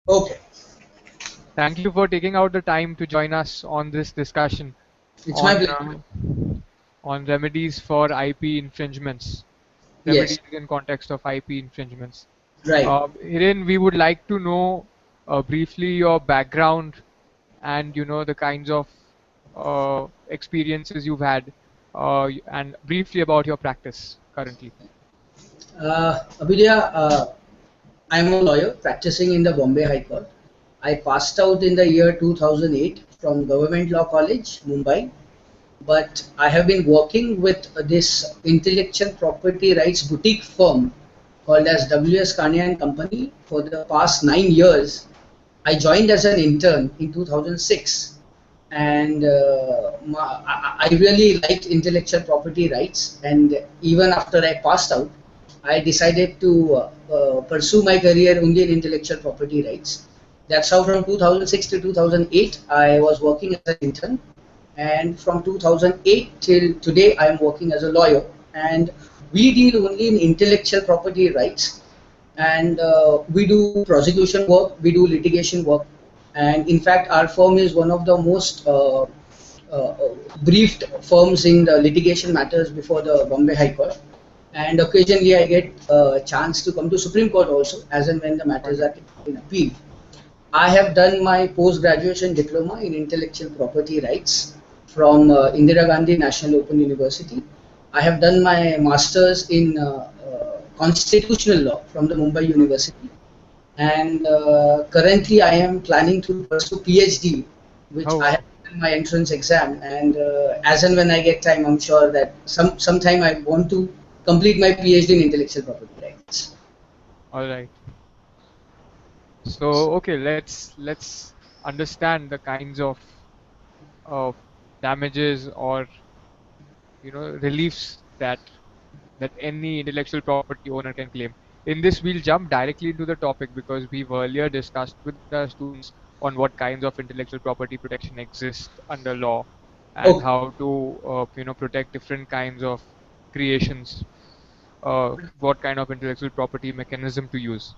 Okay, Thank you for taking out the time to join us on this discussion it's my on pleasure. remedies for IP infringements, Yes, remedies in context of IP infringements. right. Hiren, we would like to know briefly your background and the kinds of experiences you've had, and briefly about your practice currently. Abhidya, I'm a lawyer practicing in the Bombay High Court. I passed out in the year 2008 from Government Law College, Mumbai, but I have been working with this intellectual property rights boutique firm called as WS Kania and Company for the past 9 years. I joined as an intern in 2006, and I really liked intellectual property rights. And even after I passed out, I decided to pursue my career only in intellectual property rights. That's how from 2006 to 2008 I was working as an intern, and from 2008 till today I am working as a lawyer. And we deal only in intellectual property rights, and we do prosecution work, we do litigation work, and in fact our firm is one of the most uh, briefed firms in the litigation matters before the Bombay High Court. And occasionally I get a chance to come to Supreme Court also, as and when the All matters right. are in appeal. I have done my post-graduation diploma in intellectual property rights from Indira Gandhi National Open University. I have done my masters in constitutional law from the Mumbai University, and currently I am planning to pursue PhD, which Oh I have wow. done my entrance exam. And as and when I get time, I'm sure that sometime I want to complete my PhD in intellectual property rights. All right. So okay, let's understand the kinds of damages or reliefs that any intellectual property owner can claim. In this, we'll jump directly into the topic because we've earlier discussed with the students on what kinds of intellectual property protection exist under law and Okay, how to protect different kinds of creations, what kind of intellectual property mechanism to use.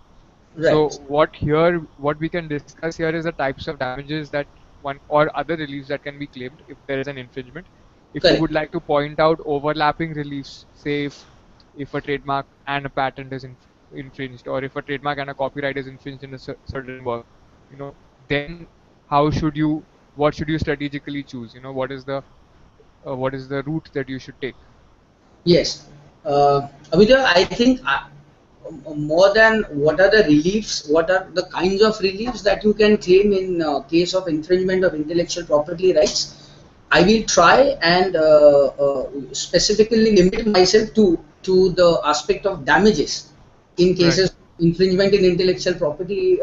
So right, what we can discuss here is the types of damages that one or other reliefs that can be claimed if there is an infringement. If you correct. would like to point out overlapping reliefs, say if a trademark and a patent is infringed, or if a trademark and a copyright is infringed in a certain work, then how should you, what should you strategically choose? What is the route that you should take? Yes. Abhijit, I think more than what are the reliefs, what are the kinds of reliefs that you can claim in case of infringement of intellectual property rights, I will try and specifically limit myself to the aspect of damages in Right. cases of infringement in intellectual property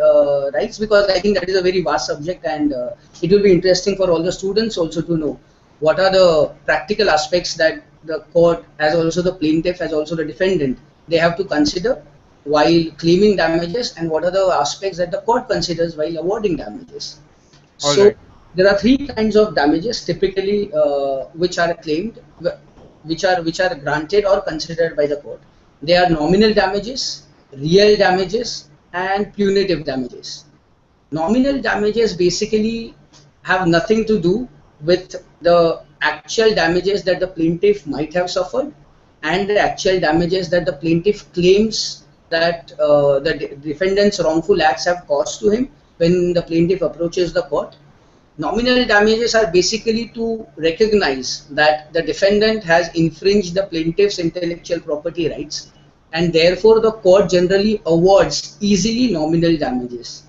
rights, because I think that is a very vast subject, and it will be interesting for all the students also to know what are the practical aspects that the court, as also the plaintiff, as also the defendant, they have to consider while claiming damages, and what are the aspects that the court considers while awarding damages. All So right. there are three kinds of damages typically which are claimed, which are granted or considered by the court. They are nominal damages, real damages, and punitive damages. Nominal damages basically have nothing to do with the actual damages that the plaintiff might have suffered and the actual damages that the plaintiff claims that the defendant's wrongful acts have caused to him when the plaintiff approaches the court. Nominal damages are basically to recognize that the defendant has infringed the plaintiff's intellectual property rights, and therefore the court generally awards easily nominal damages.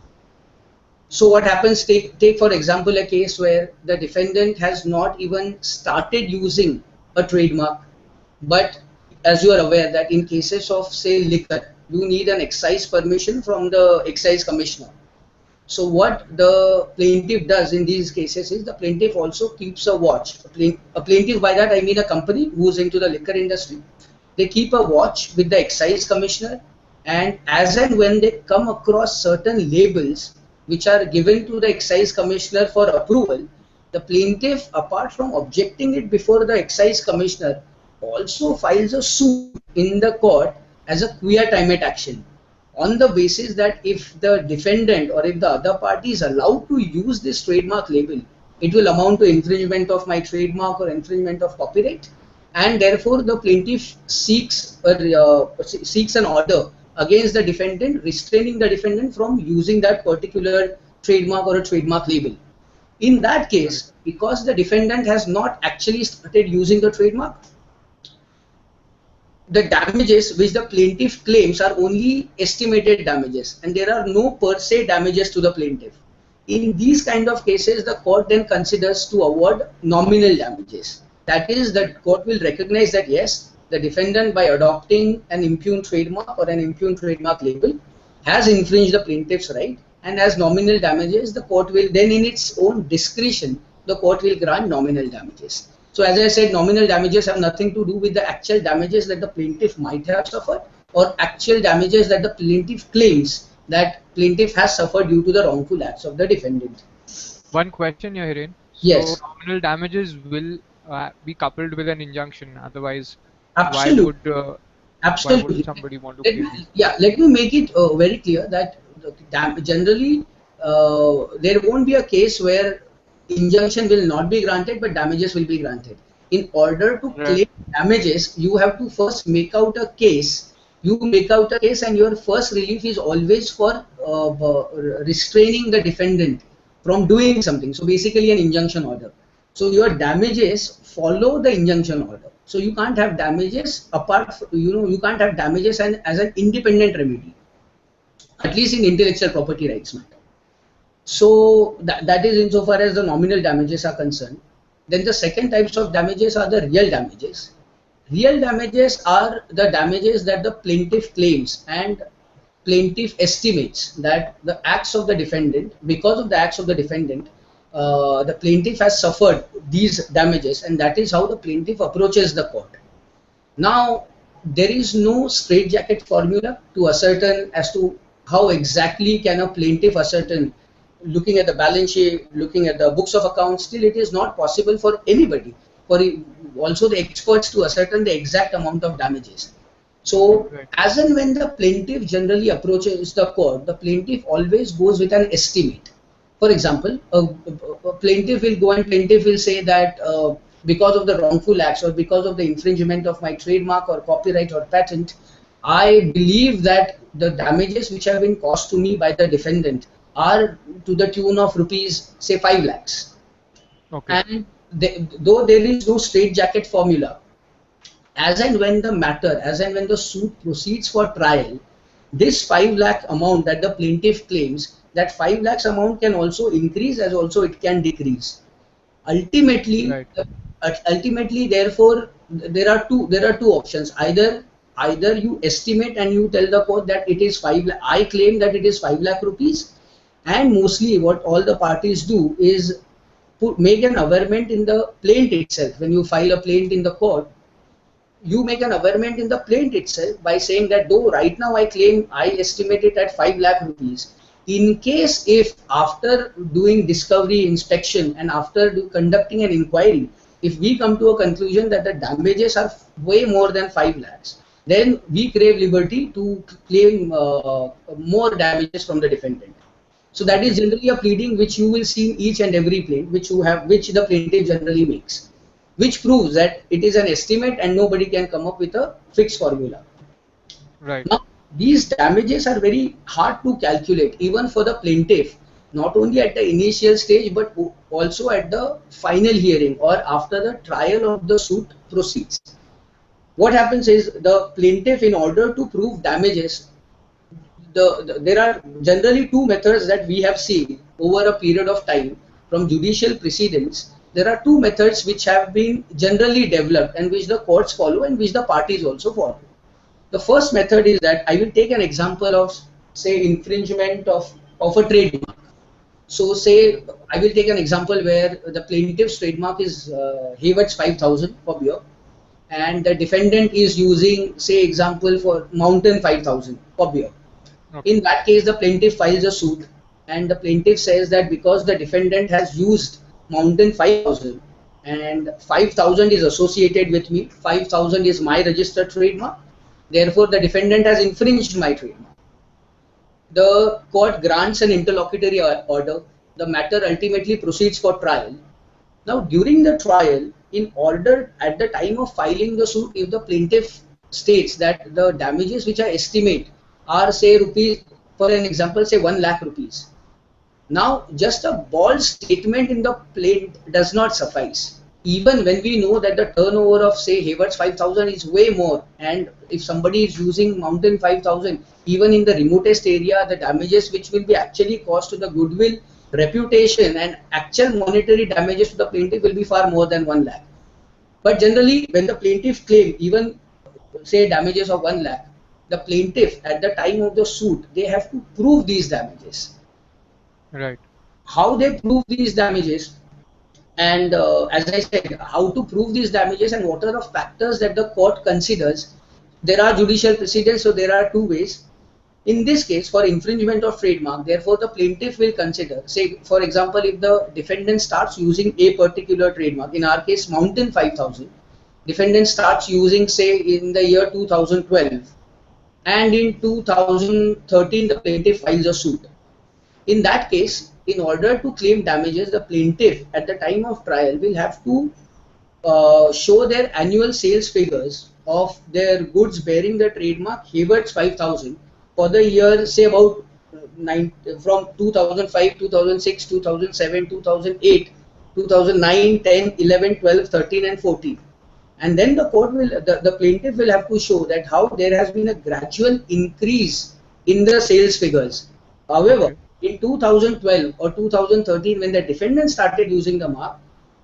So what happens, take for example a case where the defendant has not even started using a trademark, but as you are aware that in cases of say liquor, you need an excise permission from the excise commissioner. So what the plaintiff does in these cases is the plaintiff also keeps a watch. A plaintiff, by that I mean a company who's into the liquor industry. They keep a watch with the excise commissioner, and as and when they come across certain labels which are given to the excise commissioner for approval, the plaintiff, apart from objecting it before the excise commissioner, also files a suit in the court as a quia timate action. on the basis that if the defendant or if the other party is allowed to use this trademark label, it will amount to infringement of my trademark or infringement of copyright, and therefore the plaintiff seeks an order against the defendant, restraining the defendant from using that particular trademark or a trademark label. In that case, because the defendant has not actually started using the trademark, the damages which the plaintiff claims are only estimated damages, and there are no per se damages to the plaintiff. In these kind of cases, the court then considers to award nominal damages. That is, the court will recognize that yes, the defendant, by adopting an impugned trademark or an impugned trademark label, has infringed the plaintiff's right, and as nominal damages, the court will then, in its own discretion, the court will grant nominal damages. So as I said, nominal damages have nothing to do with the actual damages that the plaintiff might have suffered or actual damages that the plaintiff claims that plaintiff has suffered due to the wrongful acts of the defendant. One question here, Hiren. Yes. So nominal damages will be coupled with an injunction. Otherwise, absolutely. Why would somebody want to claim these? Yeah, let me make it very clear that generally there won't be a case where injunction will not be granted but damages will be granted. In order to claim damages, you have to first make out a case. You make out a case, and your first relief is always for restraining the defendant from doing something. So basically an injunction order. So your damages follow the injunction order. So you can't have damages apart from, you can't have damages as an independent remedy, at least in intellectual property rights matter. So that is insofar as the nominal damages are concerned. Then the second types of damages are the real damages. Real damages are the damages that the plaintiff claims and plaintiff estimates that the acts of the defendant, because of the acts of the defendant, the plaintiff has suffered these damages, and that is how the plaintiff approaches the court. Now, there is no straitjacket formula to ascertain as to how exactly can a plaintiff ascertain, looking at the balance sheet, looking at the books of accounts. Still it is not possible for anybody, for also the experts, to ascertain the exact amount of damages. So as and when the plaintiff generally approaches the court, the plaintiff always goes with an estimate. For example, a plaintiff will go and plaintiff will say that because of the wrongful acts or because of the infringement of my trademark or copyright or patent, I believe that the damages which have been caused to me by the defendant are to the tune of rupees, say 5 lakhs. Okay. And though there is no straitjacket formula, as and when the matter, as and when the suit proceeds for trial, this 5 lakh amount that the plaintiff claims, that 5 lakhs amount can also increase as also it can decrease. Ultimately, therefore, there are two options. Either you estimate and you tell the court that it is 5 lakh, I claim that it is 5 lakh rupees, and mostly what all the parties do is make an averment in the plaint itself. When you file a plaint in the court, you make an averment in the plaint itself by saying that though right now I claim, I estimate it at 5 lakh rupees. In case if after doing discovery, inspection, and after conducting an inquiry, if we come to a conclusion that the damages are way more than 5 lakhs, then we crave liberty to claim more damages from the defendant. So that is generally a pleading which you will see in each and every plaint which the plaintiff generally makes, which proves that it is an estimate and nobody can come up with a fixed formula. Right. Now, these damages are very hard to calculate even for the plaintiff, not only at the initial stage but also at the final hearing or after the trial of the suit proceeds. What happens is the plaintiff, in order to prove damages, there are generally two methods that we have seen over a period of time from judicial precedents. There are two methods which have been generally developed and which the courts follow and which the parties also follow. The first method is that I will take an example of, say, infringement of a trademark. So say I will take an example where the plaintiff's trademark is Hayward's 5000 for beer, and the defendant is using, say, example for Mountain 5000 for beer. Okay. In that case, the plaintiff files a suit, and the plaintiff says that because the defendant has used Mountain 5000 and 5000 is associated with me, 5000 is my registered trademark, therefore the defendant has infringed my trademark. the court grants an interlocutory order. The matter ultimately proceeds for trial. Now, during the trial, in order at the time of filing the suit, if the plaintiff states that the damages which I estimate are, say, rupees, for an example, say 1 lakh rupees. Now, just a bald statement in the plaint does not suffice. Even when we know that the turnover of, say, Hayward's 5000 is way more, and if somebody is using Mountain 5000, even in the remotest area, the damages which will be actually caused to the goodwill, reputation, and actual monetary damages to the plaintiff will be far more than 1 lakh. But generally, when the plaintiff claim even say damages of 1 lakh, the plaintiff at the time of the suit, they have to prove these damages. Right. How they prove these damages, and as I said, how to prove these damages and what are the factors that the court considers. There are judicial precedents, so there are two ways. In this case, for infringement of trademark, therefore the plaintiff will consider, say for example, if the defendant starts using a particular trademark, in our case Mountain 5000, defendant starts using, say, in the year 2012, and in 2013 the plaintiff files a suit. In that case, in order to claim damages, the plaintiff at the time of trial will have to show their annual sales figures of their goods bearing the trademark Hayward's 5000 for the year, say about from 2005, 2006, 2007, 2008, 2009, 10, 11, 12, 13 and 14. And then the court will, the plaintiff will have to show that how there has been a gradual increase in the sales figures. However, Okay. in 2012 or 2013, when the defendant started using the mark,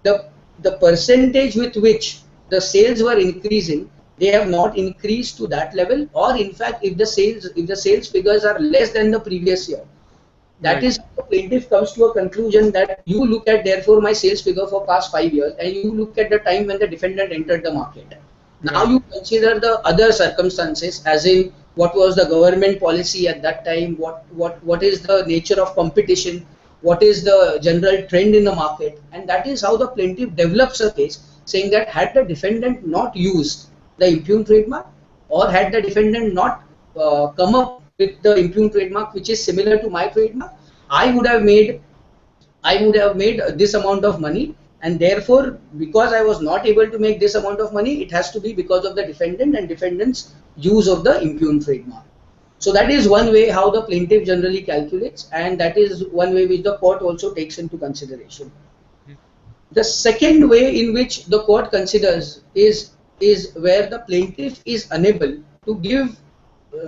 the the percentage with which the sales were increasing, they have not increased to that level, or in fact, if the sales figures are less than the previous year, that Right. is, the plaintiff comes to a conclusion that you look at therefore my sales figure for past 5 years, and you look at the time when the defendant entered the market. Now Right. you consider the other circumstances, as in what was the government policy at that time, what is the nature of competition, what is the general trend in the market, and that is how the plaintiff develops a case, saying that had the defendant not used the impugned trademark, or had the defendant not come up with the impugned trademark which is similar to my trademark, I would have made this amount of money, and therefore because I was not able to make this amount of money, it has to be because of the defendant and defendant's use of the impugned trademark. So that is one way how the plaintiff generally calculates, and that is one way which the court also takes into consideration. Hmm. The second way in which the court considers is where the plaintiff is unable to give,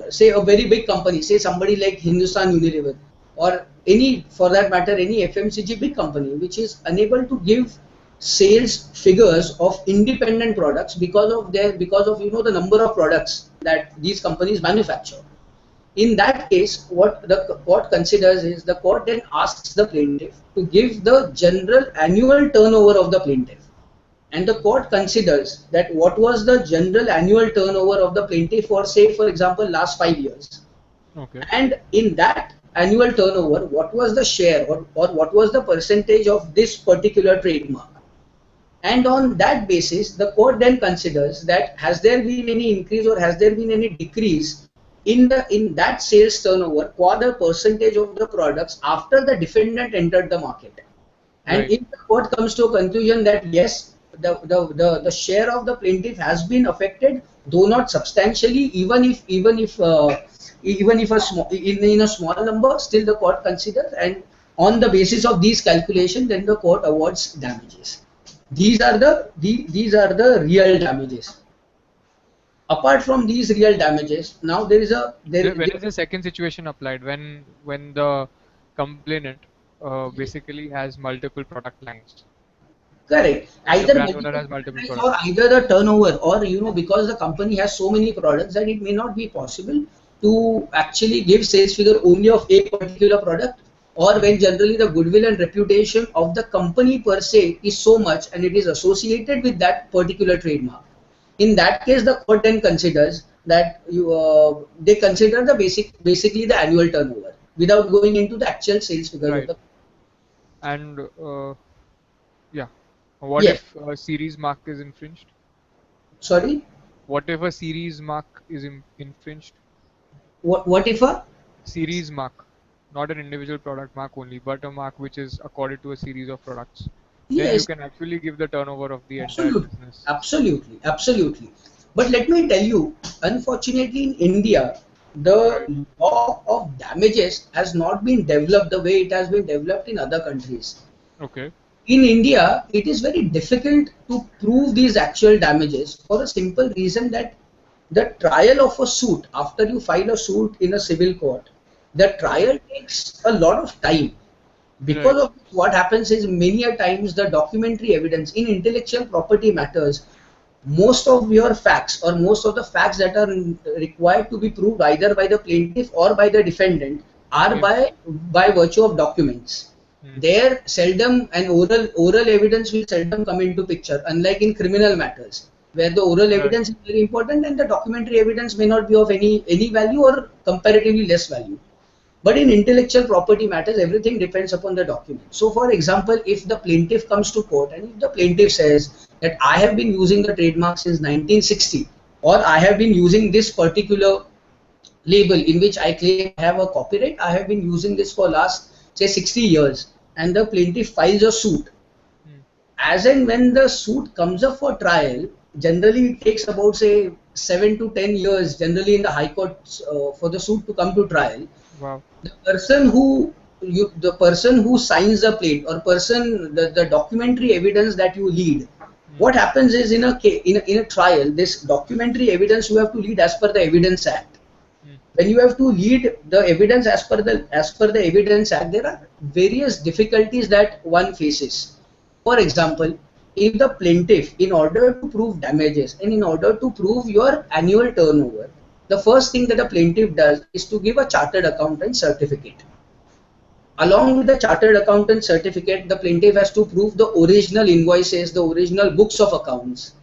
say, a very big company, say somebody like Hindustan Unilever, or any, for that matter, any FMCG big company, which is unable to give sales figures of independent products because of the number of products that these companies manufacture. In that case, what the court considers is, the court then asks the plaintiff to give the general annual turnover of the plaintiff. And the court considers that what was the general annual turnover of the plaintiff for, say, for example, last 5 years. Okay. And in that annual turnover, what was the share, or what was the percentage of this particular trademark. And on that basis, the court then considers that has there been any increase or has there been any decrease in that sales turnover for the percentage of the products after the defendant entered the market. And Right. if the court comes to a conclusion that yes, the share of the plaintiff has been affected, though not substantially, even if a small in a small number, still the court considers, and on the basis of these calculations, then the court awards damages. These are the real damages. Apart from these real damages, now there is a there. When is the second situation applied? When the complainant basically has multiple product lines Correct. and the Either brand owner multiple has multiple supplies, or products. either the turnover, or because the company has so many products that it may not be possible to actually give sales figure only of a particular product, or when generally the goodwill and reputation of the company per se is so much and it is associated with that particular trademark. In that case, the court then considers that they consider the basically the annual turnover without going into the actual sales figures of Right. the. And yeah, what Yes. if a series mark is infringed? Sorry. What if a series mark is infringed? What if a series mark, not an individual product mark only, but a mark which is accorded to a series of products, then you Yes, can actually give the turnover of the entire absolutely, business. absolutely, absolutely. But let me tell you, unfortunately, in India, Right. the law of damages has not been developed the way it has been developed in other countries. Okay. In India, it is very difficult to prove these actual damages for a simple reason that the trial of a suit, after you file a suit in a civil court, the trial takes a lot of time. Right. Because of what happens is many a times the documentary evidence in intellectual property matters, most of your facts or most of the facts that are required to be proved either by the plaintiff or by the defendant are Yes. by virtue of documents. Hmm. There seldom an oral evidence will seldom come into picture, unlike in criminal matters where the oral Right. evidence is very important and the documentary evidence may not be of any value or comparatively less value. But in intellectual property matters, everything depends upon the document. So, for example, if the plaintiff comes to court and if the plaintiff says that I have been using the trademark since 1960, or I have been using this particular label in which I claim I have a copyright, I have been using this for last say 60 years, and the plaintiff files a suit. Hmm. As and when the suit comes up for trial, generally it takes about say 7 to 10 years, generally in the high courts, for the suit to come to trial. Wow. The person who signs the plate or the documentary evidence that you lead, Hmm. what happens is in a trial, this documentary evidence you have to lead as per the evidence act. Hmm. When you have to lead the evidence as per the evidence act, there are various difficulties that one faces. For example, if the plaintiff, in order to prove damages and in order to prove your annual turnover, the first thing that a plaintiff does is to give a chartered accountant certificate. Along with the chartered accountant certificate, the plaintiff has to prove the original invoices, the original books of accounts.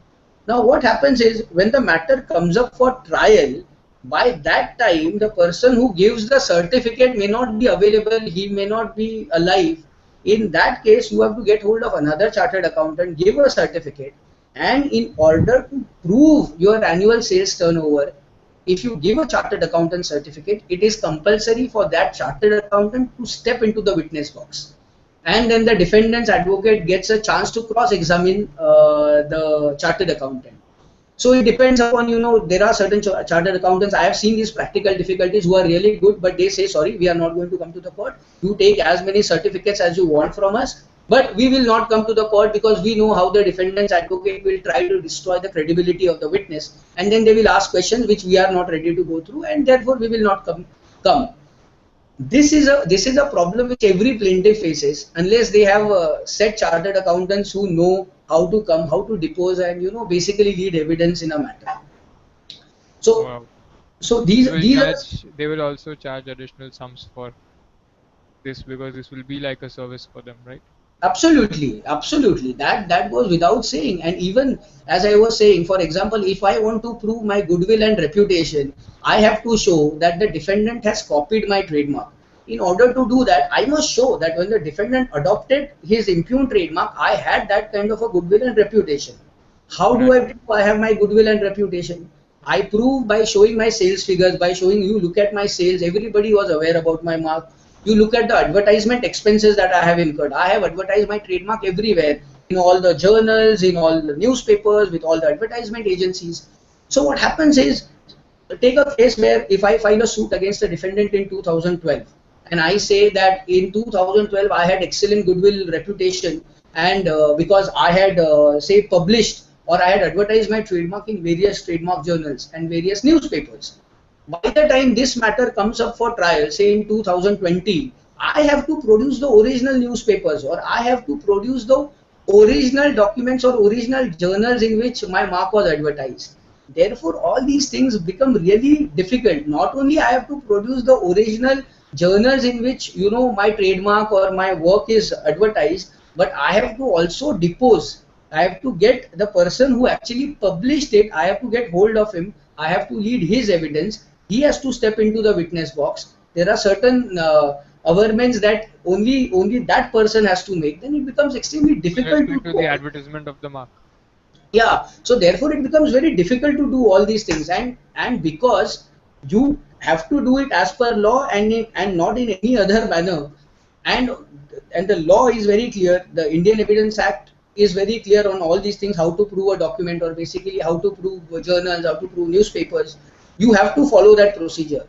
Now, what happens is when the matter comes up for trial, by that time, the person who gives the certificate may not be available, he may not be alive. In that case, you have to get hold of another chartered accountant, give a certificate, and in order to prove your annual sales turnover, if you give a chartered accountant certificate, it is compulsory for that chartered accountant to step into the witness box. And then the defendant's advocate gets a chance to cross-examine the chartered accountant. So it depends upon, there are certain chartered accountants. I have seen these practical difficulties who are really good, but they say, sorry, we are not going to come to the court. You take as many certificates as you want from us, but we will not come to the court because we know how the defendant's advocate will try to destroy the credibility of the witness. And then they will ask questions which we are not ready to go through, and therefore we will not come. This is a problem which every plaintiff faces unless they have set chartered accountants who know how to come, how to depose, and basically lead evidence in a matter. So, Wow. so They these will these are charge. They will also charge additional sums for this because this will be like a service for them, right? absolutely, absolutely. That goes without saying. And even as I was saying, for example, if I want to prove my goodwill and reputation, I have to show that the defendant has copied my trademark. In order to do that, I must show that when the defendant adopted his impugned trademark, I had that kind of a goodwill and reputation. How do Right. I prove I have my goodwill and reputation? I prove by showing my sales figures, by showing you look at my sales. Everybody was aware about my mark. You look at the advertisement expenses that I have incurred. I have advertised my trademark everywhere in all the journals, in all the newspapers, with all the advertisement agencies. So what happens is, take a case where if I file a suit against a defendant in 2012 and I say that in 2012 I had excellent goodwill reputation and because I had say published or I had advertised my trademark in various trademark journals and various newspapers. By the time this matter comes up for trial, say in 2020, I have to produce the original newspapers or I have to produce the original documents or original journals in which my mark was advertised. Therefore, all these things become really difficult. Not only I have to produce the original journals in which my trademark or my work is advertised, but I have to also depose. I have to get the person who actually published it. I have to get hold of him. I have to lead his evidence. He has to step into the witness box. There are certain averments that only that person has to make. Then it becomes extremely With difficult to respect do to the all. advertisement of the mark. Yeah, so therefore it becomes very difficult to do all these things, and because you have to do it as per law and not in any other manner. And the law is very clear. The Indian Evidence Act is very clear on all these things, how to prove a document, or basically how to prove journals, how to prove newspapers. You have to follow that procedure.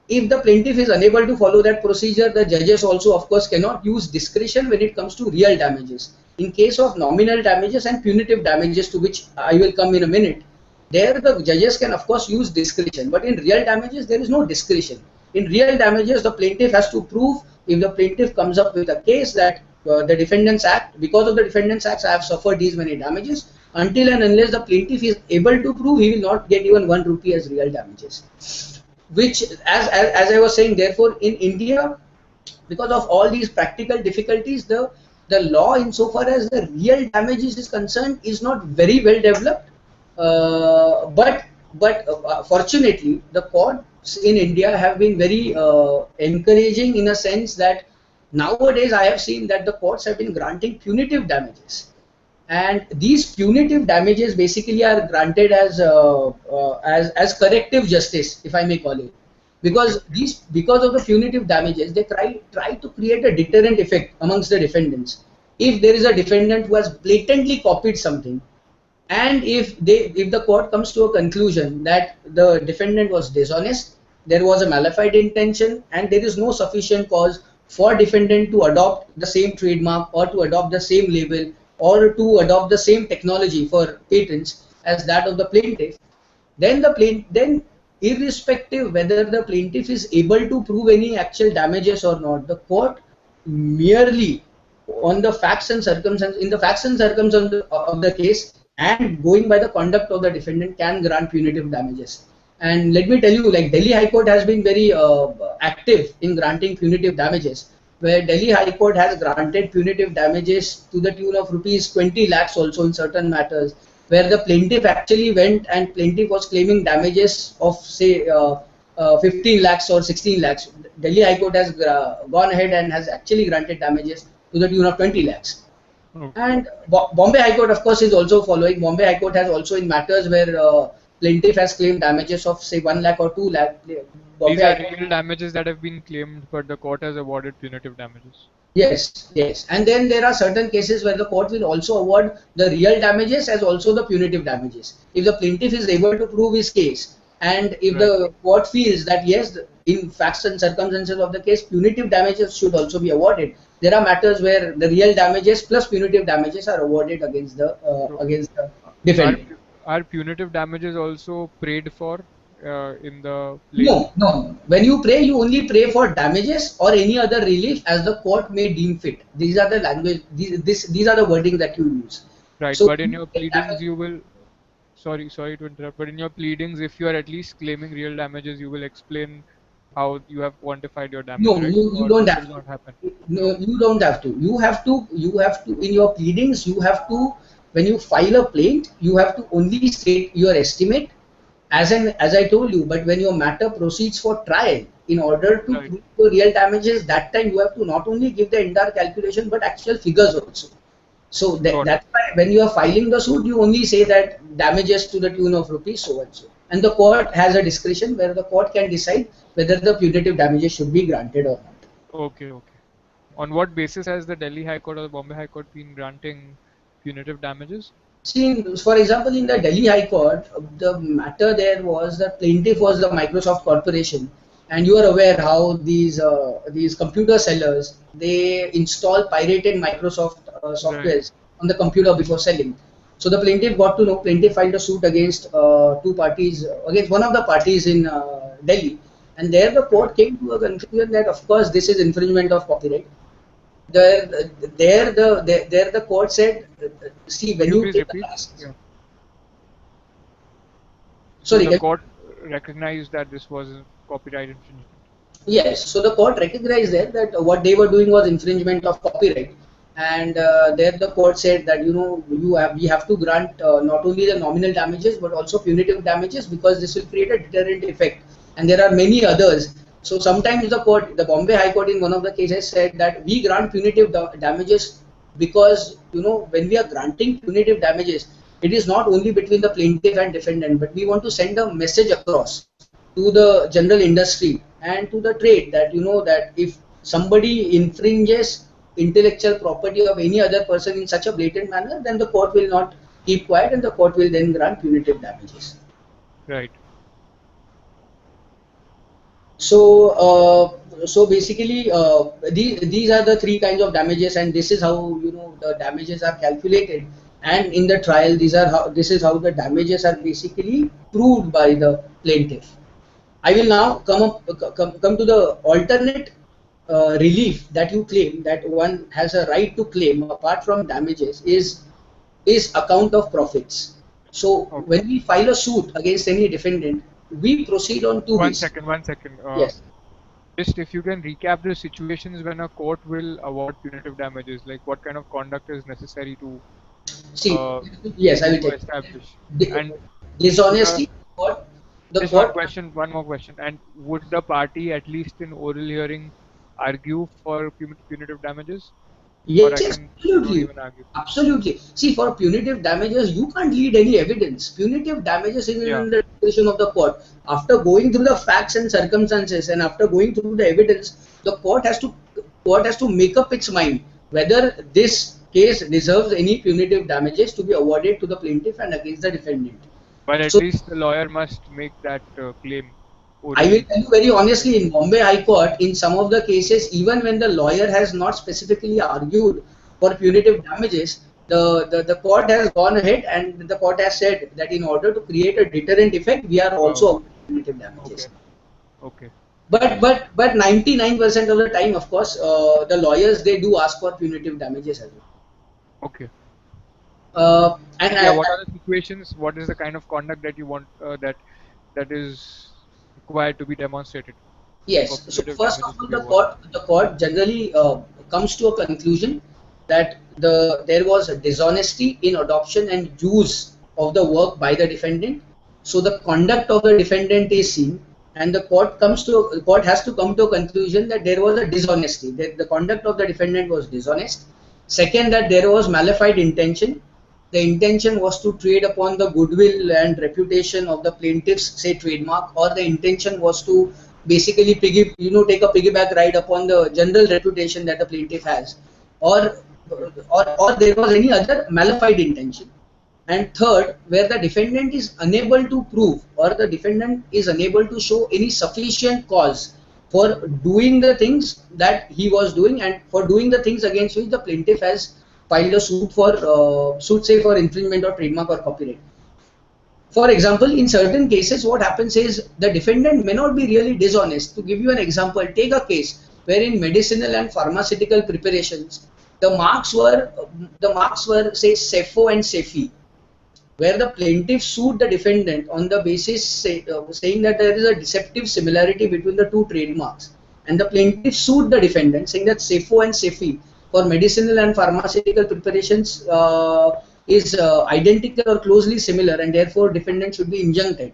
If the plaintiff is unable to follow that procedure, the judges also, of course, cannot use discretion when it comes to real damages. In case of nominal damages and punitive damages, to which I will come in a minute, there the judges can, of course, use discretion. But in real damages, there is no discretion. In real damages, the plaintiff has to prove. If the plaintiff comes up with a case that the Defendants Act, because of the Defendants Act, I have suffered these many damages, until and unless the plaintiff is able to prove, he will not get even 1 rupee as real damages. Which, as I was saying, therefore, in India, because of all these practical difficulties, the law, insofar as the real damages is concerned, is not very well developed. But fortunately, the courts in India have been very encouraging, in a sense that nowadays I have seen that the courts have been granting punitive damages. And these punitive damages basically are granted as corrective justice, if I may call it, because because of the punitive damages, they try to create a deterrent effect amongst the defendants. If there is a defendant who has blatantly copied something, and if the court comes to a conclusion that the defendant was dishonest, there was a malified intention, and there is no sufficient cause for defendant to adopt the same trademark, or to adopt the same label, or to adopt the same technology for patents as that of the plaintiff, then then irrespective whether the plaintiff is able to prove any actual damages or not, the court merely on the facts and circumstances, in the facts and circumstances of the case, and going by the conduct of the defendant, can grant punitive damages. And let me tell you, like, Delhi High Court has been very active in granting punitive damages, where Delhi High Court has granted punitive damages to the tune of rupees 20 lakhs also in certain matters, where the plaintiff actually went and plaintiff was claiming damages of, say, 15 lakhs or 16 lakhs. Delhi High Court has gone ahead and has actually granted damages to the tune of 20 lakhs. And Bombay High Court, of course, is also following. Bombay High Court has also, in matters where plaintiff has claimed damages of, say, 1 lakh or 2 lakh. These are real damages that have been claimed, but the court has awarded punitive damages. Yes, yes. And then there are certain cases where the court will also award the real damages as also the punitive damages. If the plaintiff is able to prove his case, and if the court feels that yes, in facts and circumstances of the case, punitive damages should also be awarded, there are matters where the real damages plus punitive damages are awarded against the defendant. Are punitive damages also prayed for in the plea? No. When you pray, you only pray for damages or any other relief as the court may deem fit. These are the language. These are the wording that you use. Right. So, but in your pleadings, you will. Sorry to interrupt. But in your pleadings, if you are at least claiming real damages, you will explain how you have quantified your damage. No, right? you don't have to. Not happen. No, you don't have to. You have to. In your pleadings, you have to. When you file a plaint, you have to only state your estimate, as I told you. But when your matter proceeds for trial, in order to prove your real damages, that time you have to not only give the entire calculation but actual figures also. So that's why when you are filing the suit, you only say that damages to the tune of rupees so and so. And the court has a discretion where the court can decide whether the punitive damages should be granted or not. Okay. On what basis has the Delhi High Court or the Bombay High Court been granting punitive damages? See, for example, in the Delhi High Court, the matter there was that plaintiff was the Microsoft Corporation, and you are aware how these computer sellers, they install pirated Microsoft softwares on the computer before selling. So the plaintiff got to know. Plaintiff filed a suit against against one of the parties in Delhi, and there the court came to a conclusion that of course this is infringement of copyright. There the court said, see, when you take the case, sorry, the court recognized that this was copyright infringement. Yes, so the court recognized that what they were doing was infringement of copyright, and there the court said that we have to grant not only the nominal damages but also punitive damages, because this will create a deterrent effect, and there are many others. So sometimes the Bombay High Court in one of the cases said that we grant punitive damages because when we are granting punitive damages, it is not only between the plaintiff and defendant, but we want to send a message across to the general industry and to the trade, that that if somebody infringes intellectual property of any other person in such a blatant manner, then the court will not keep quiet and the court will then grant punitive damages. Right. So basically, these are the three kinds of damages, and this is how the damages are calculated. And in the trial, this is how the damages are basically proved by the plaintiff. I will now come to the alternate relief that you claim, that one has a right to claim apart from damages, is account of profits. So when we file a suit against any defendant, we proceed on two One bases. second. Yes. Just if you can recap the situations when a court will award punitive damages, like what kind of conduct is necessary to yes, I will take establish. and dishonesty. One more question. And would the party, at least in oral hearing, argue for punitive damages? Yes, absolutely. See, for punitive damages, you can't lead any evidence. Punitive damages is in the discretion of the court. After going through the facts and circumstances, and after going through the evidence, the court has to make up its mind whether this case deserves any punitive damages to be awarded to the plaintiff and against the defendant. But at least the lawyer must make that claim. I will tell you very honestly, in Bombay High Court, in some of the cases, even when the lawyer has not specifically argued for punitive damages, the court has gone ahead and the court has said that in order to create a deterrent effect, we are also awarding punitive damages. Okay. But 99% of the time, of course, the lawyers, they do ask for punitive damages as well. Okay. And what are the situations? What is the kind of conduct that you want that is required to be demonstrated? Yes. So first of all, the court generally comes to a conclusion that there was a dishonesty in adoption and use of the work by the defendant. So the conduct of the defendant is seen, and the court has to come to a conclusion that there was a dishonesty, that the conduct of the defendant was dishonest. Second, that there was malified intention. The intention was to trade upon the goodwill and reputation of the plaintiff's, say, trademark, or the intention was to basically take a piggyback ride upon the general reputation that the plaintiff has, or there was any other malified intention. And third, where the defendant is unable to prove, or the defendant is unable to show any sufficient cause for doing the things that he was doing and for doing the things against which the plaintiff has filed a suit say for infringement or trademark or copyright. For example, in certain cases, what happens is the defendant may not be really dishonest. To give you an example, take a case where in medicinal and pharmaceutical preparations, the marks were say CEFO and CEFI, where the plaintiff sued the defendant on the basis saying that there is a deceptive similarity between the two trademarks, and the plaintiff sued the defendant saying that CEFO and CEFI for medicinal and pharmaceutical preparations is identical or closely similar, and therefore defendant should be injuncted.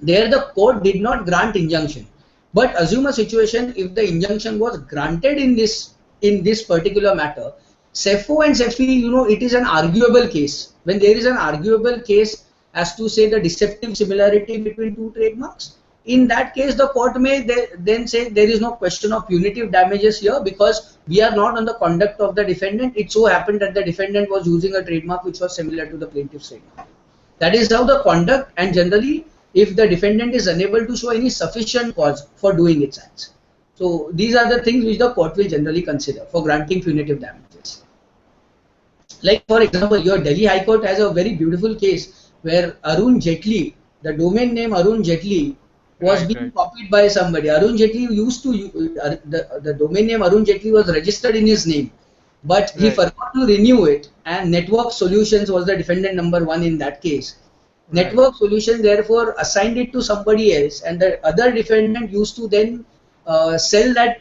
There the court did not grant injunction, but assume a situation if the injunction was granted in this particular matter. CEFO and CEFI, it is an arguable case. When there is an arguable case as to say the deceptive similarity between two trademarks, in that case the court may then say there is no question of punitive damages here because we are not on the conduct of the defendant. It so happened that the defendant was using a trademark which was similar to the plaintiff's trademark. That is how the conduct, and generally if the defendant is unable to show any sufficient cause for doing its acts. So these are the things which the court will generally consider for granting punitive damages. Like for example, your Delhi High Court has a very beautiful case where Arun Jaitley, the domain name Arun Jaitley, was being copied by somebody. Arun Jaitley used to the domain name Arun Jaitley was registered in his name, but he forgot to renew it, and Network Solutions was the defendant number 1 in that case. Network Solutions therefore assigned it to somebody else, and the other defendant used to then sell that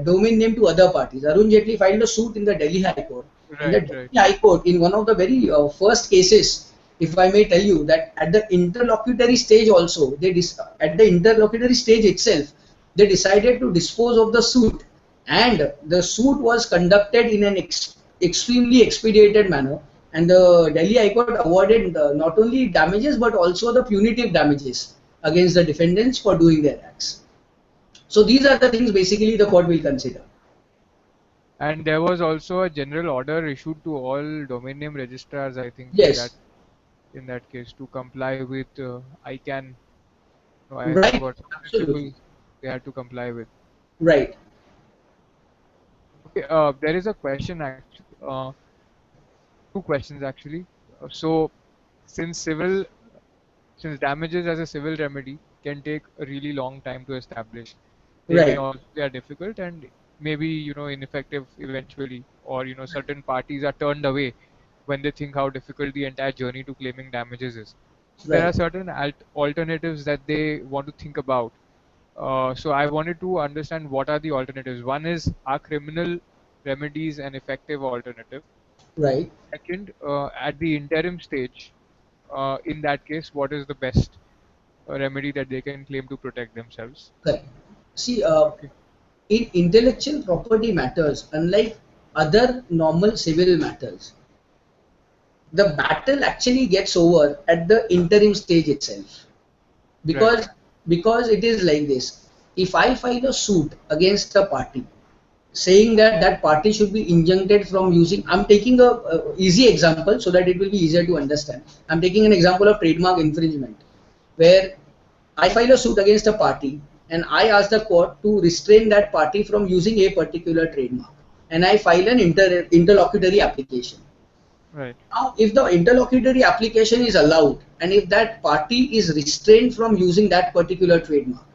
domain name to other parties. Arun Jaitley filed a suit in the Delhi High Court. In the Delhi High Court, in one of the very first cases, if I may tell you, that at the interlocutory stage also, at the interlocutory stage itself, they decided to dispose of the suit, and the suit was conducted in an extremely expedited manner, and the Delhi High Court awarded not only damages but also the punitive damages against the defendants for doing their acts. So these are the things basically the court will consider. And there was also a general order issued to all domain name registrars, I think, Yes. in that case, to comply with ICANN. No, I Right. forgot some Absolutely. principles they had to comply with. Right. Okay, there is a question actually, two questions actually. So, since civil, since damages as a civil remedy can take a really long time to establish, Right. they are difficult and maybe ineffective eventually, or certain parties are turned away when they think how difficult the entire journey to claiming damages is. So there Right. are certain alternatives that they want to think about. So I wanted to understand what are the alternatives. One is, are criminal remedies an effective alternative? Right. Second, at the interim stage, in that case, what is the best remedy that they can claim to protect themselves? Correct. See, Okay. in intellectual property matters, unlike other normal civil matters, the battle actually gets over at the interim stage itself. Right. Because it is like this. If I file a suit against a party saying that that party should be injuncted from using, I'm taking a easy example so that it will be easier to understand. I'm taking an example of trademark infringement where I file a suit against a party and I ask the court to restrain that party from using a particular trademark, and I file an interlocutory application. Right. Now, if the interlocutory application is allowed and if that party is restrained from using that particular trademark,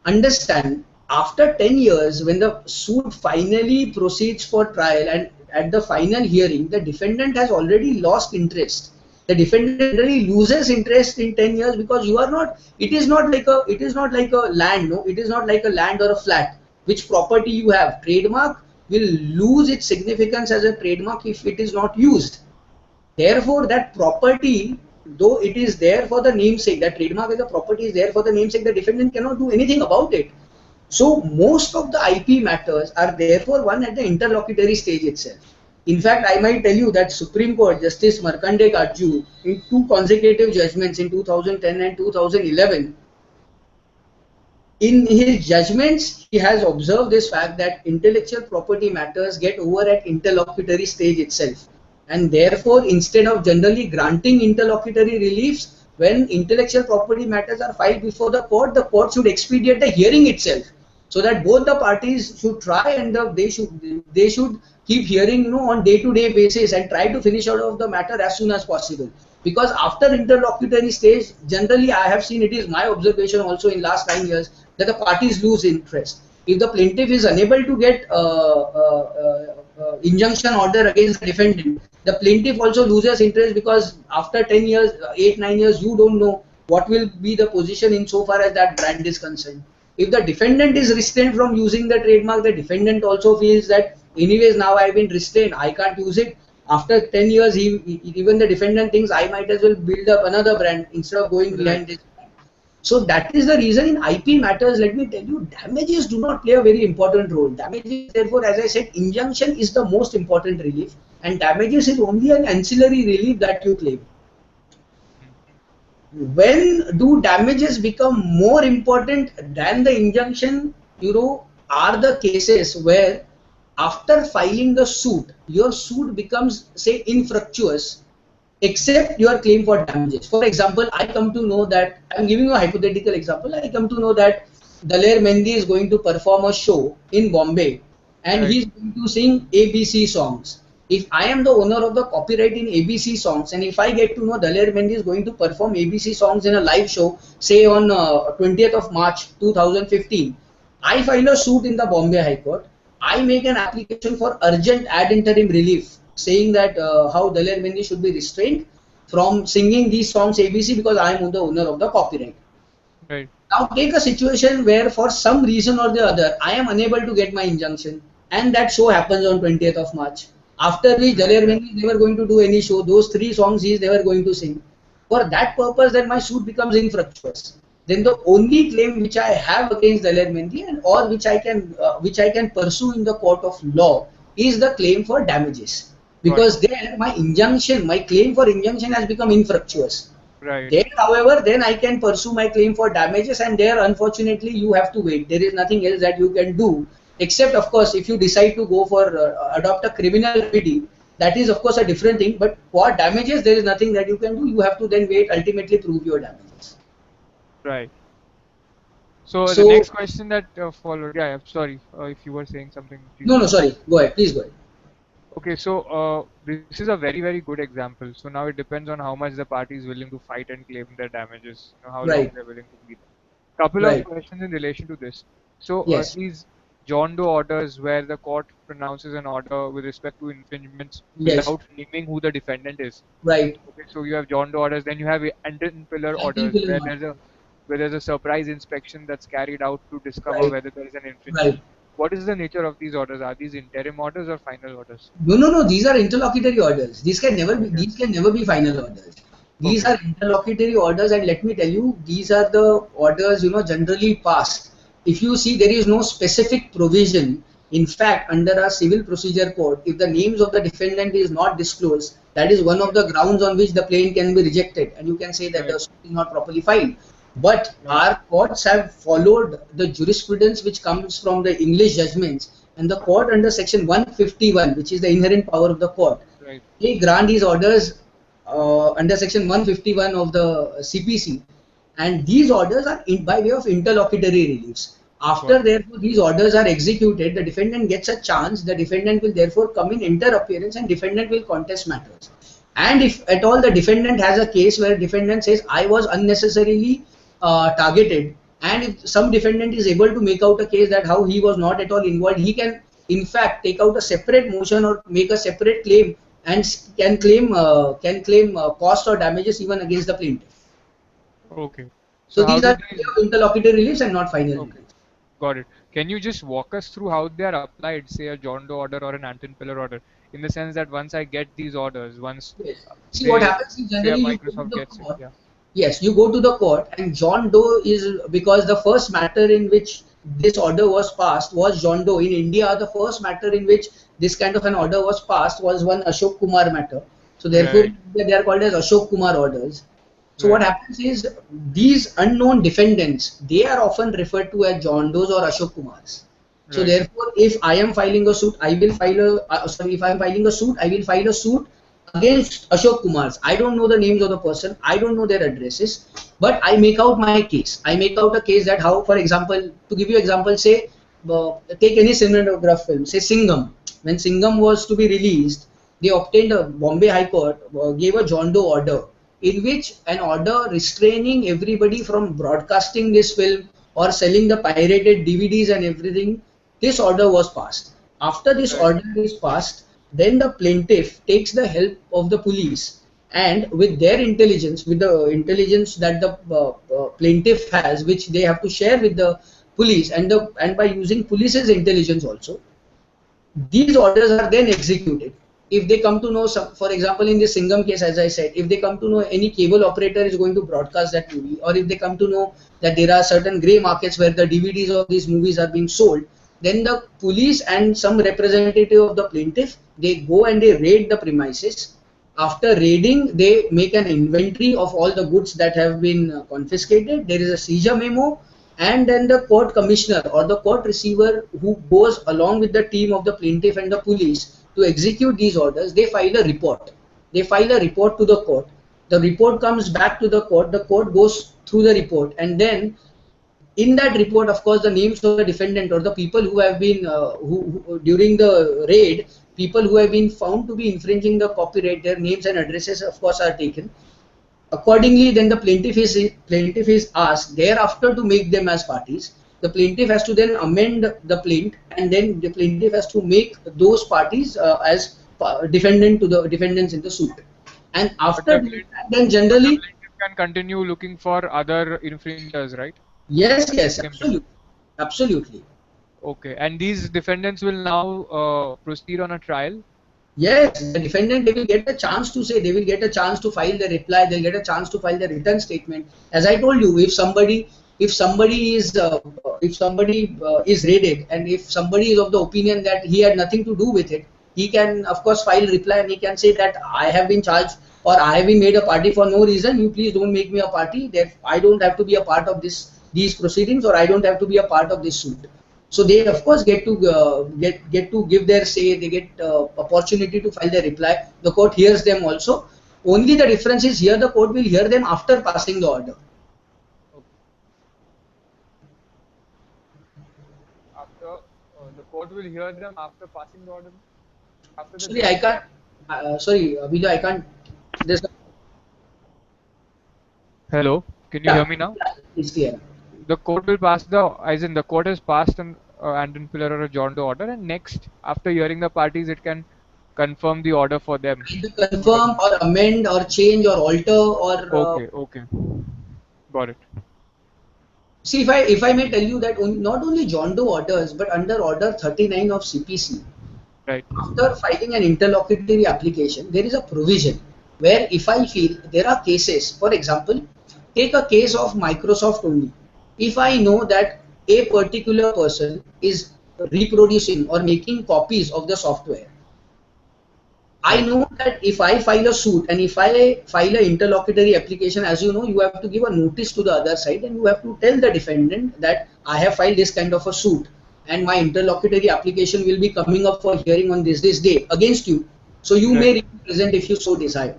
understand, after 10 years when the suit finally proceeds for trial and at the final hearing the defendant has already lost interest. The defendant generally loses interest in 10 years because you are not, it is not like a land, no, it is not like a land or a flat which property you have. Trademark will lose its significance as a trademark if it is not used. Therefore, that property, though it is there for the namesake, that trademark as a property is there for the namesake, the defendant cannot do anything about it. So, most of the IP matters are therefore one at the interlocutory stage itself. In fact, I might tell you that Supreme Court Justice Markandeya Katju, in two consecutive judgments in 2010 and 2011, in his judgments, he has observed this fact that intellectual property matters get over at interlocutory stage itself. And therefore, instead of generally granting interlocutory reliefs, when intellectual property matters are filed before the court should expedite the hearing itself, so that both the parties should try and they should keep hearing, on day-to-day basis and try to finish out of the matter as soon as possible. Because after interlocutory stage, generally I have seen, it is my observation also in last 9 years, that the parties lose interest. If the plaintiff is unable to get injunction order against the defendant, the plaintiff also loses interest because after 10 years, 8, 9 years, you don't know what will be the position insofar as that brand is concerned. If the defendant is restrained from using the trademark, the defendant also feels that anyways now I have been restrained, I can't use it. After 10 years, even the defendant thinks I might as well build up another brand instead of going Right. behind this. So that is the reason in IP matters, let me tell you, damages do not play a very important role. Damages, therefore, as I said, injunction is the most important relief, and damages is only an ancillary relief that you claim. When do damages become more important than the injunction? Are the cases where after filing the suit, your suit becomes, say, infructuous, except your claim for damages. For example, I come to know that, I'm giving you a hypothetical example, I come to know that Daler Mehndi is going to perform a show in Bombay and Right. he's going to sing ABC songs. If I am the owner of the copyright in ABC songs and if I get to know Daler Mehndi is going to perform ABC songs in a live show, say on 20th of March 2015, I file a suit in the Bombay High Court. I make an application for urgent ad interim relief, saying that how Daler Mehndi should be restrained from singing these songs ABC because I am the owner of the copyright. Right. Now take a situation where for some reason or the other I am unable to get my injunction and that show happens on 20th of March. After which Daler Mehndi is never going to do any show. Those three songs he is never going to sing. For that purpose, then my suit becomes infructuous. Then the only claim which I have against Daler Mehndi and or which I can pursue in the court of law is the claim for damages. Got it. Because there my claim for injunction has become infructuous. Right. There, however, then I can pursue my claim for damages, and there, unfortunately, you have to wait. There is nothing else that you can do, except, of course, if you decide to go for adopt a criminal remedy. That is, of course, a different thing. But for damages, there is nothing that you can do. You have to then wait, ultimately prove your damages. Right. So the So, next question that followed, yeah, I'm sorry, if you were saying something, please no, go no, ahead. sorry. Go ahead. Please go ahead. Okay, so this is a very, very good example. So now it depends on how much the party is willing to fight and claim their damages, how long Right. they're willing to be there. Couple of Right. questions in relation to this. So Yes. these John Doe orders where the court pronounces an order with respect to infringements Yes. without naming who the defendant is. Right. Okay, so you have John Doe orders, then you have anti-pillar orders Anti-billing order. where there's a surprise inspection that's carried out to discover Right. whether there is an infringement. Right. What is the nature of these orders? Are these interim orders or final orders? No, no, no. These are interlocutory orders. These can never be. Okay. These can never be final orders. These Okay. are interlocutory orders, and let me tell you, these are the orders generally passed. If you see, there is no specific provision. In fact, under our civil procedure code, if the names of the defendant is not disclosed, that is one of the grounds on which the claim can be rejected, and you can say that Right. the suit is not properly filed. But Right. our courts have followed the jurisprudence which comes from the English judgments, and the court under section 151, which is the inherent power of the court, Right. they grant these orders under section 151 of the CPC, and these orders are by way of interlocutory reliefs. Got After it. therefore these orders are executed, the defendant gets a chance. The defendant will therefore come in inter-appearance, and defendant will contest matters. And if at all the defendant has a case where defendant says I was unnecessarily targeted, and if some defendant is able to make out a case that how he was not at all involved, he can in fact take out a separate motion or make a separate claim, and can claim cost or damages even against the plaintiff. Okay. So So how these do are these? interlocutory reliefs and not final Okay. reliefs. Got it. Can you just walk us through how they are applied, say a John Doe order or an Anton-Pillar order, in the sense that once I get these orders, once Yes. See, what say happens is say a generally you go to Microsoft the gets it, court. yeah. Yes, you go to the court, and John Doe is because the first matter in which this order was passed was John Doe. In India, the first matter in which this kind of an order was passed was one Ashok Kumar matter. So therefore, Right. they are called as Ashok Kumar orders. So what Right. happens is these unknown defendants, they are often referred to as John Does or Ashok Kumars. So Right. therefore, if I am filing a suit, I will file a sorry, if I am filing a suit, I will file a suit against Ashok Kumars. I don't know the names of the person, I don't know their addresses, but I make out my case. I make out a case that how, for example, to give you example, say take any cinematograph film, say Singham. When Singham was to be released, they obtained a Bombay High Court gave a John Doe order, in which an order restraining everybody from broadcasting this film or selling the pirated DVDs and everything. This order was passed. After this Right. order is passed, then the plaintiff takes the help of the police, and with their intelligence, with the intelligence that the plaintiff has, which they have to share with the police, and by using police's intelligence also, these orders are then executed. If they come to know some, for example, in the Singham case, as I said, if they come to know any cable operator is going to broadcast that movie, or if they come to know that there are certain grey markets where the DVDs of these movies are being sold, then the police and some representative of the plaintiff, they go and they raid the premises. After raiding, they make an inventory of all the goods that have been confiscated. There is a seizure memo, and then the court commissioner or the court receiver who goes along with the team of the plaintiff and the police to execute these orders, they file a report. They file a report to the court. The report comes back to the court goes through the report, and then in that report, of course, the names of the defendant or the people who have been who during the raid, people who have been found to be infringing the copyright, their names and addresses, of course, are taken. Accordingly, then the plaintiff is asked thereafter to make them as parties. The plaintiff has to then amend the plaint, and then the plaintiff has to make those parties as defendant to the defendants in the suit. And But after the that, plaintiff, then but the generally, plaintiff can continue looking for other infringers, right? yes, With the yes, same thing. absolutely, absolutely. Okay. And these defendants will now proceed on a trial. Yes, the defendant, they will get a chance to say, they will get a chance to file the reply, they'll get a chance to file the written statement. As I told you, if somebody is raided, and if somebody is of the opinion that he had nothing to do with it, he can of course file reply, and he can say that I have been charged or I have been made a party for no reason, you please don't make me a party, that I don't have to be a part of these proceedings, or I don't have to be a part of this suit. So they of course get to get to give their say, they get opportunity to file their reply. The court hears them also. Only the difference is here the court will hear them after passing the order. After the court will hear them after passing the order, after the Sorry, I judge. can't. Sorry, Vijay, I can't. There's Hello, can you hear yeah, me now? it's clear. The court will pass as in the court has passed an and pillar or a John Doe order, and next, after hearing the parties, it can confirm the order for them. Either confirm or amend or change or alter or Okay, okay, got it. see, if I may tell you that not only John Doe orders, but under Order 39 of CPC, Right. after filing an interlocutory application, there is a provision where if I feel there are cases, for example, take a case of Microsoft only. If I know that a particular person is reproducing or making copies of the software, I Right. know that if I file a suit and if I file an interlocutory application, as you know, you have to give a notice to the other side and you have to tell the defendant that I have filed this kind of a suit and my interlocutory application will be coming up for hearing on this day against you. So you Right. may represent if you so desire.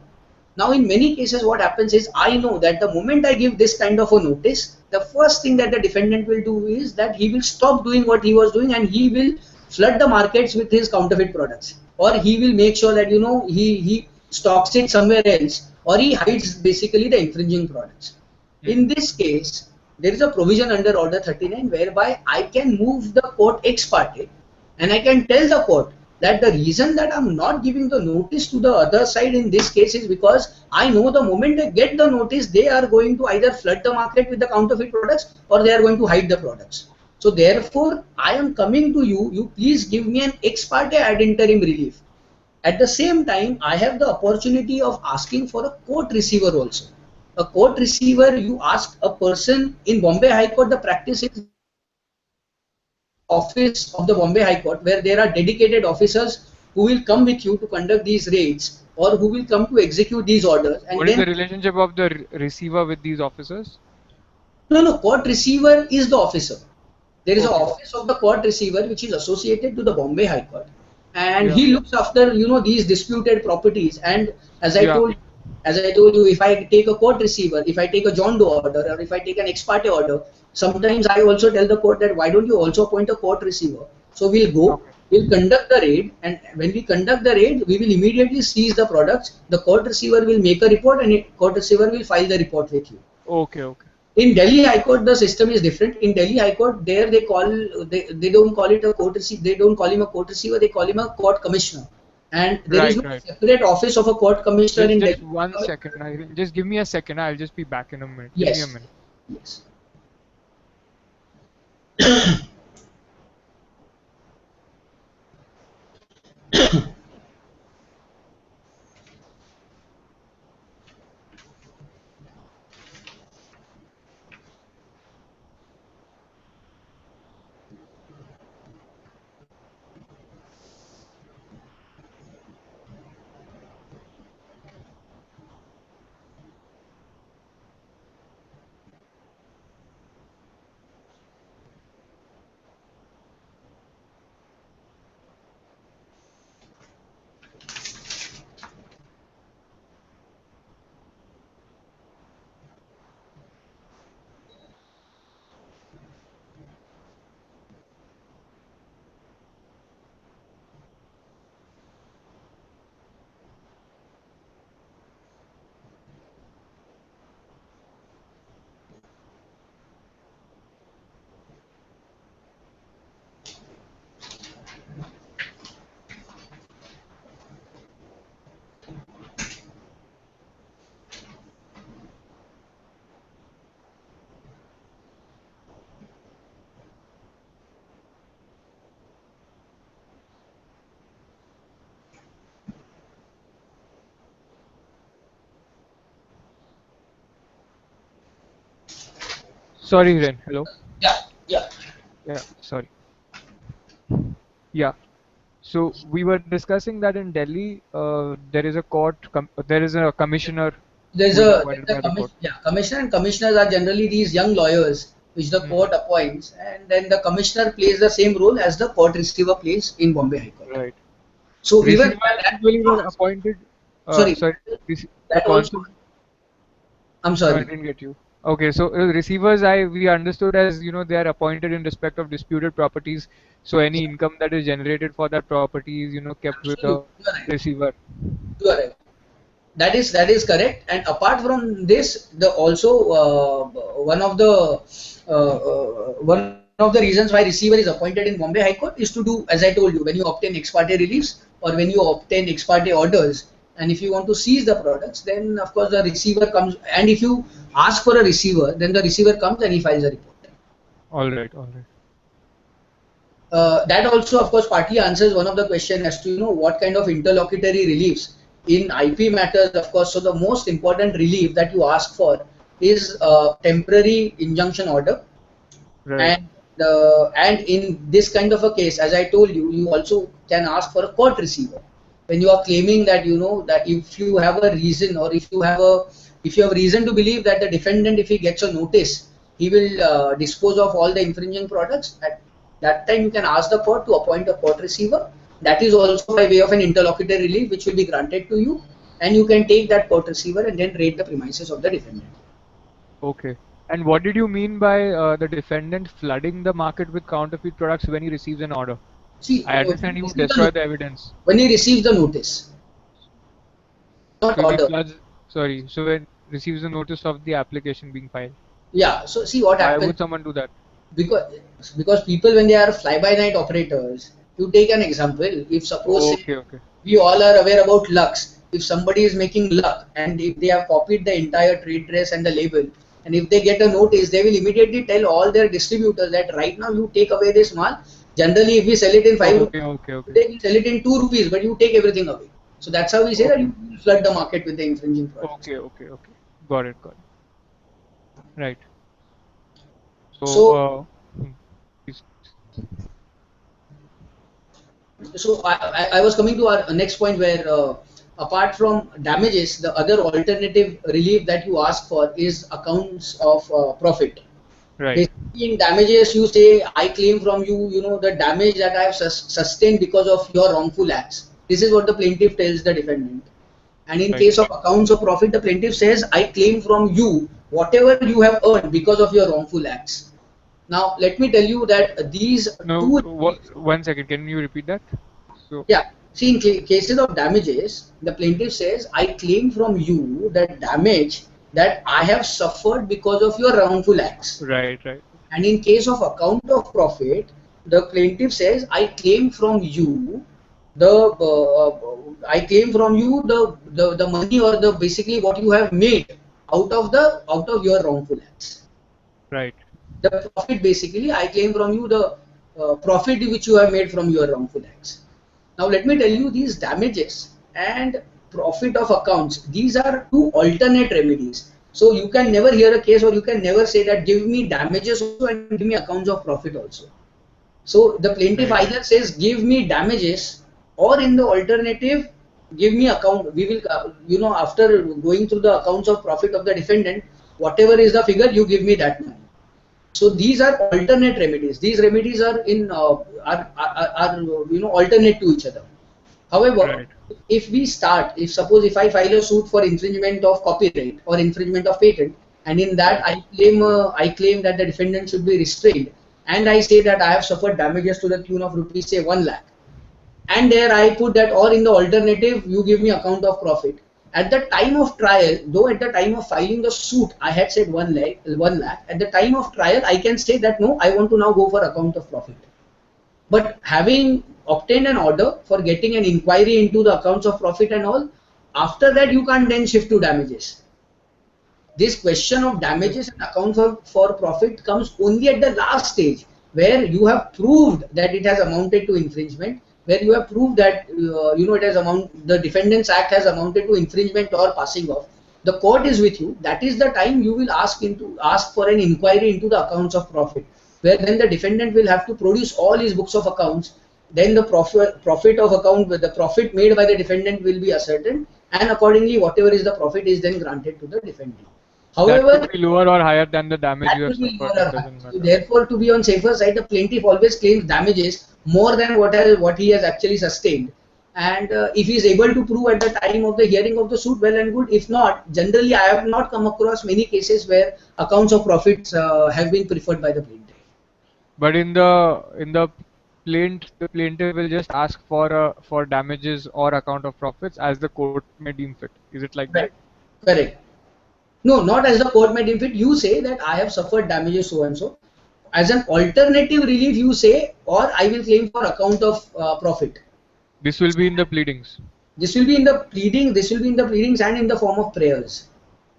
Now, in many cases, what happens is I know that the moment I give this kind of a notice, the first thing that the defendant will do is that he will stop doing what he was doing and he will flood the markets with his counterfeit products, or he will make sure that he stocks it somewhere else, or he hides basically the infringing products. In Hmm. this case, there is a provision under Order 39 whereby I can move the court ex parte and I can tell the court that the reason that I'm not giving the notice to the other side in this case is because I know the moment they get the notice, they are going to either flood the market with the counterfeit products or they are going to hide the products. So therefore, I am coming to you. You please give me an ex parte ad interim relief. At the same time, I have the opportunity of asking for a court receiver also. A court receiver, you ask a person in Bombay High Court, the practice is office of the Bombay High Court where there are dedicated officers who will come with you to conduct these raids or who will come to execute these orders, and What is then the relationship of the receiver with these officers? no, court receiver is the officer. There is an Okay. office of the court receiver which is associated to the Bombay High Court, and Yeah. he looks after these disputed properties. And as I Yeah. told you, if I take a court receiver, if I take a John Doe order, or if I take an ex parte order, sometimes I also tell the court that why don't you also appoint a court receiver? So we'll go, Okay. we'll conduct the raid, and when we conduct the raid, we will immediately seize the products. The court receiver will make a report, and court receiver will file the report with you. Okay. Okay. In Delhi High Court, the system is different. In Delhi High Court, there they don't call it a court receiver. They don't call him a court receiver. They call him a court commissioner. And there is Right. no Right. separate office of a court commissioner in Just Delhi. one second. Just give me a second. I'll just be back in a minute. Give me a Yes, minute. yes. Sorry, Hiren. Hello. Yeah, yeah. Yeah. Sorry. Yeah. So we were discussing that in Delhi, there is a there is a commissioner There's who is a, appointed by the court. yeah, commissioner, and commissioners are generally these young lawyers which the Hmm. court appoints, and then the commissioner plays the same role as the court receiver plays in Bombay High Court. Right. So even Receivers that usually were also, appointed. sorry, Sorry, the that also, consul. I'm No, I sorry. didn't get you. Okay, so receivers, we understood as they are appointed in respect of disputed properties. So any Yeah, income that is generated for that property is kept with absolutely, the you are right. receiver. You are right. That is correct. And apart from this, the also one of the reasons why receiver is appointed in Bombay High Court is to do, as I told you, when you obtain ex parte reliefs or when you obtain ex parte orders, and if you want to seize the products, then of course the receiver comes. And if you ask for a receiver, then the receiver comes and he files a report. All right, all right. That also, of course, partly answers one of the question as to what kind of interlocutory reliefs in IP matters. Of course, so the most important relief that you ask for is temporary injunction order, Right. and in this kind of a case, as I told you, you also can ask for a court receiver when you are claiming that that if you have a reason, or if you have reason to believe that the defendant, if he gets a notice, he will dispose of all the infringing products. At that time, you can ask the court to appoint a court receiver. That is also by way of an interlocutory relief, which will be granted to you, and you can take that court receiver and then raid the premises of the defendant. Okay. And what did you mean by the defendant flooding the market with counterfeit products when he receives an order? See, I understand he would destroy the evidence. when he receives the notice, not So he order. floods, sorry, so when receives the notice of the application being filed. Yeah. So see what Why happens, would someone do that? because people, when they are fly by night operators, you take an example. If suppose, say, Okay, okay. we all are aware about Lux. If somebody is making luck and if they have copied the entire trade dress and the label, and if they get a notice, they will immediately tell all their distributors that right now you take away this mal. Generally, if we sell it in 5 rupees, Okay, okay, okay. they will sell it in 2 rupees, but you take everything away. So that's how we say that Okay. you flood the market with the infringing products. Okay, okay, okay. Got it, got it. Right. So, So please. I was coming to our next point where apart from damages, the other alternative relief that you ask for is accounts of profit. Right, Basically, in damages, you say, I claim from you, the damage that I have sustained because of your wrongful acts. This is what the plaintiff tells the defendant. And in right. case of accounts of profit, the plaintiff says, I claim from you whatever you have earned because of your wrongful acts. Now, let me tell you that these No, two, one second. Can you repeat that? So, yeah, see, in cases of damages, the plaintiff says, I claim from you that damage that I have suffered because of your wrongful acts. right, right. And in case of account of profit, the plaintiff says, I claim from you the money, or the basically what you have made out of your wrongful acts. Right, The profit, basically, I claim from you the profit which you have made from your wrongful acts. Now let me tell you, these damages and profit of accounts, these are two alternate remedies. So you can never hear a case, or you can never say that give me damages also and give me accounts of profit also. So the plaintiff right, either says give me damages, or in the alternative, give me account. We will, after going through the accounts of profit of the defendant, whatever is the figure, you give me that money. So these are alternate remedies. These remedies are alternate to each other. However, right, if suppose if I file a suit for infringement of copyright or infringement of patent, and in that right, I claim that the defendant should be restrained, and I say that I have suffered damages to the tune of rupees, say, 1 lakh, and there I put that, or in the alternative, you give me account of profit. At the time of trial, though at the time of filing the suit, I had said 1 lakh, at the time of trial, I can say that no, I want to now go for account of profit. But having obtained an order for getting an inquiry into the accounts of profit and all, after that, you can't then shift to damages. This question of damages and accounts for profit comes only at the last stage, where you have proved that it has amounted to infringement, where you have proved that the defendant's act has amounted to infringement or passing off. The court is with you. That is the time you will ask for an inquiry into the accounts of profit, where then the defendant will have to produce all his books of accounts, then the profit of account, the profit made by the defendant will be ascertained, and accordingly whatever is the profit is then granted to the defendant. That However, could be lower or higher than the damage that you have will be suffered. lower It or higher. doesn't So matter. therefore, to be on safer side, the plaintiff always claims damages more than what he has actually sustained. And if he is able to prove at the time of the hearing of the suit, well and good. If not, generally I have not come across many cases where accounts of profits have been preferred by the plaintiff. But in the the plaintiff will just ask for damages or account of profits as the court may deem fit. Is it like that? Correct. Correct. No, not as the court may deem fit. You say that I have suffered damages so and so. As an alternative relief, you say, or I will claim for account of profit. This will be in the pleadings. This will be in the pleading. This will be in the pleadings and in the form of prayers.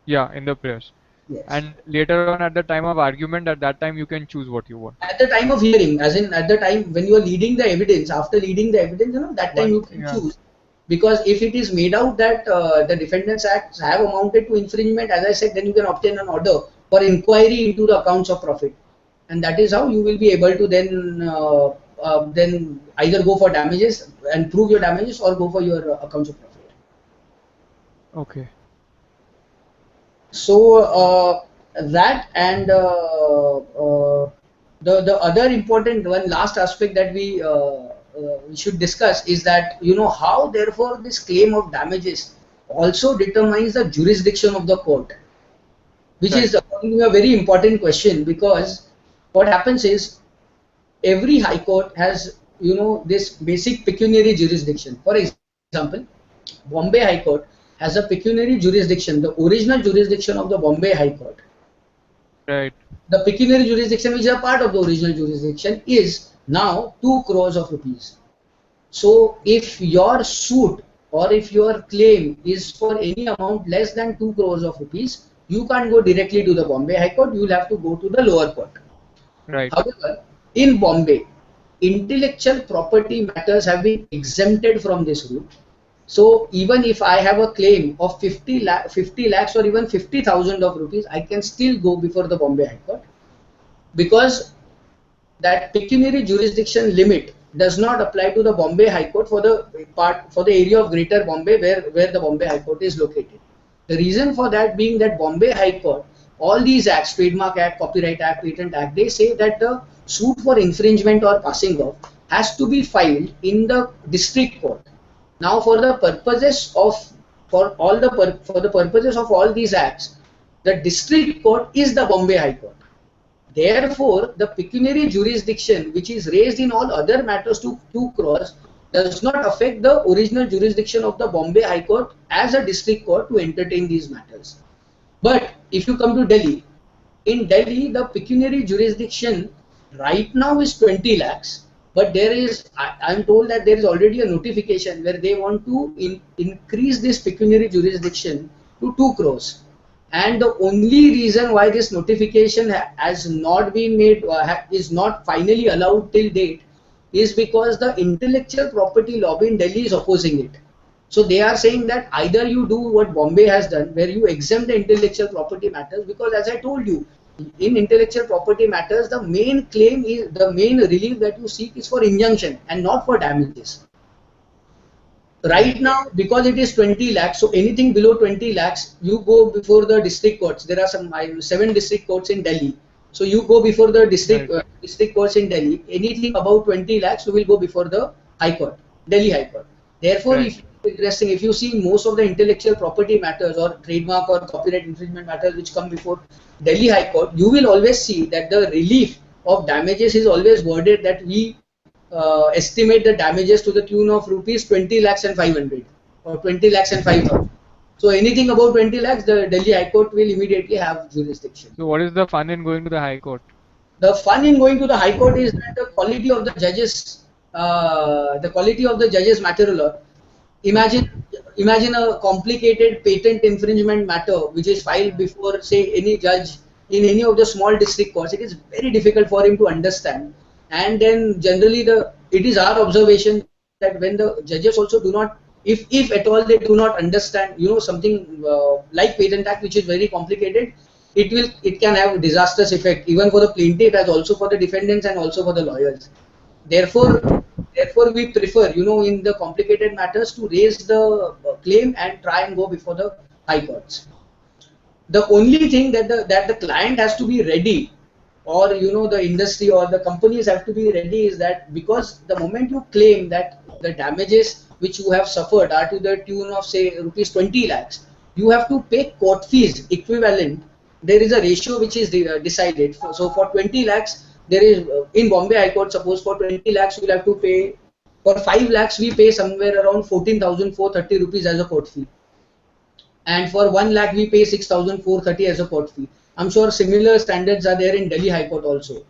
Yeah, in the prayers. Yes. And later on, at the time of argument, at that time you can choose what you want. At the time of hearing, as in at the time when you are leading the evidence, after leading the evidence, that time you can choose. Because if it is made out that the defendants acts have amounted to infringement, as I said, then you can obtain an order for inquiry into the accounts of profit, and that is how you will be able to then either go for damages and prove your damages or go for your accounts of profit. Okay. So that and the other important one last aspect that we should discuss is that how therefore this claim of damages also determines the jurisdiction of the court, which is according to me a very important question, because what happens is every high court has this basic pecuniary jurisdiction. For example, Bombay High Court has a pecuniary jurisdiction, the original jurisdiction of the Bombay High Court. Right. The pecuniary jurisdiction, which is a part of the original jurisdiction, is now 2 crores of rupees. So if your suit or if your claim is for any amount less than 2 crores of rupees, you can't go directly to the Bombay High Court, you will have to go to the lower court. Right. However, in Bombay, intellectual property matters have been exempted from this rule. So even if I have a claim of 50 lakhs or even 50,000 of rupees, I can still go before the Bombay High Court, because that pecuniary jurisdiction limit does not apply to the Bombay High Court for the area of Greater Bombay where the Bombay High Court is located. The reason for that being that Bombay High Court, all these acts, Trademark Act, Copyright Act, Patent Act, they say that the suit for infringement or passing off has to be filed in the district court. Now, for the purposes of all these acts, the district court is the Bombay High Court. Therefore, the pecuniary jurisdiction, which is raised in all other matters to 2 crores, does not affect the original jurisdiction of the Bombay High Court as a district court to entertain these matters. But if you come to Delhi, in Delhi, the pecuniary jurisdiction right now is 20 lakhs. But there is, I am told that there is already a notification where they want to increase this pecuniary jurisdiction to 2 crores. And the only reason why this notification has not been made, is not finally allowed till date, is because the intellectual property lobby in Delhi is opposing it. So they are saying that either you do what Bombay has done, where you exempt the intellectual property matters, because as I told you, in intellectual property matters, the main claim is, the main relief that you seek is for injunction and not for damages. Right now, because it is 20 lakhs, so anything below 20 lakhs, you go before the district courts. There are 7 district courts in Delhi. So you go before the district courts in Delhi. Anything above 20 lakhs, you will go before the High Court, Delhi High Court. Therefore, if you see most of the intellectual property matters or trademark or copyright infringement matters which come before Delhi High Court, you will always see that the relief of damages is always worded that we estimate the damages to the tune of rupees 20 lakhs and 500 or 20 lakhs and 5,000. So anything above 20 lakhs, the Delhi High Court will immediately have jurisdiction. So what is the fun in going to the High Court? The fun in going to the High Court is that the quality of the judges matter a lot. Imagine a complicated patent infringement matter which is filed before, say, any judge in any of the small district courts. It is very difficult for him to understand. And then generally it is our observation that when the judges also do not, if at all they do not understand, something like Patent Act, which is very complicated, it can have a disastrous effect even for the plaintiff as also for the defendants and also for the lawyers. Therefore, therefore we prefer, in the complicated matters, to raise the claim and try and go before the high courts. The only thing that the client has to be ready, or the industry or the companies have to be ready, is that because the moment you claim that the damages which you have suffered are to the tune of say rupees 20 lakhs, you have to pay court fees equivalent. There is a ratio which is decided. So for 20 lakhs, there is in Bombay High Court, suppose for 20 lakhs you will have to pay. For 5 lakhs we pay somewhere around 14,430 rupees as a court fee, and for 1 lakh we pay 6,430 as a court fee. I'm sure similar standards are there in Delhi High Court also.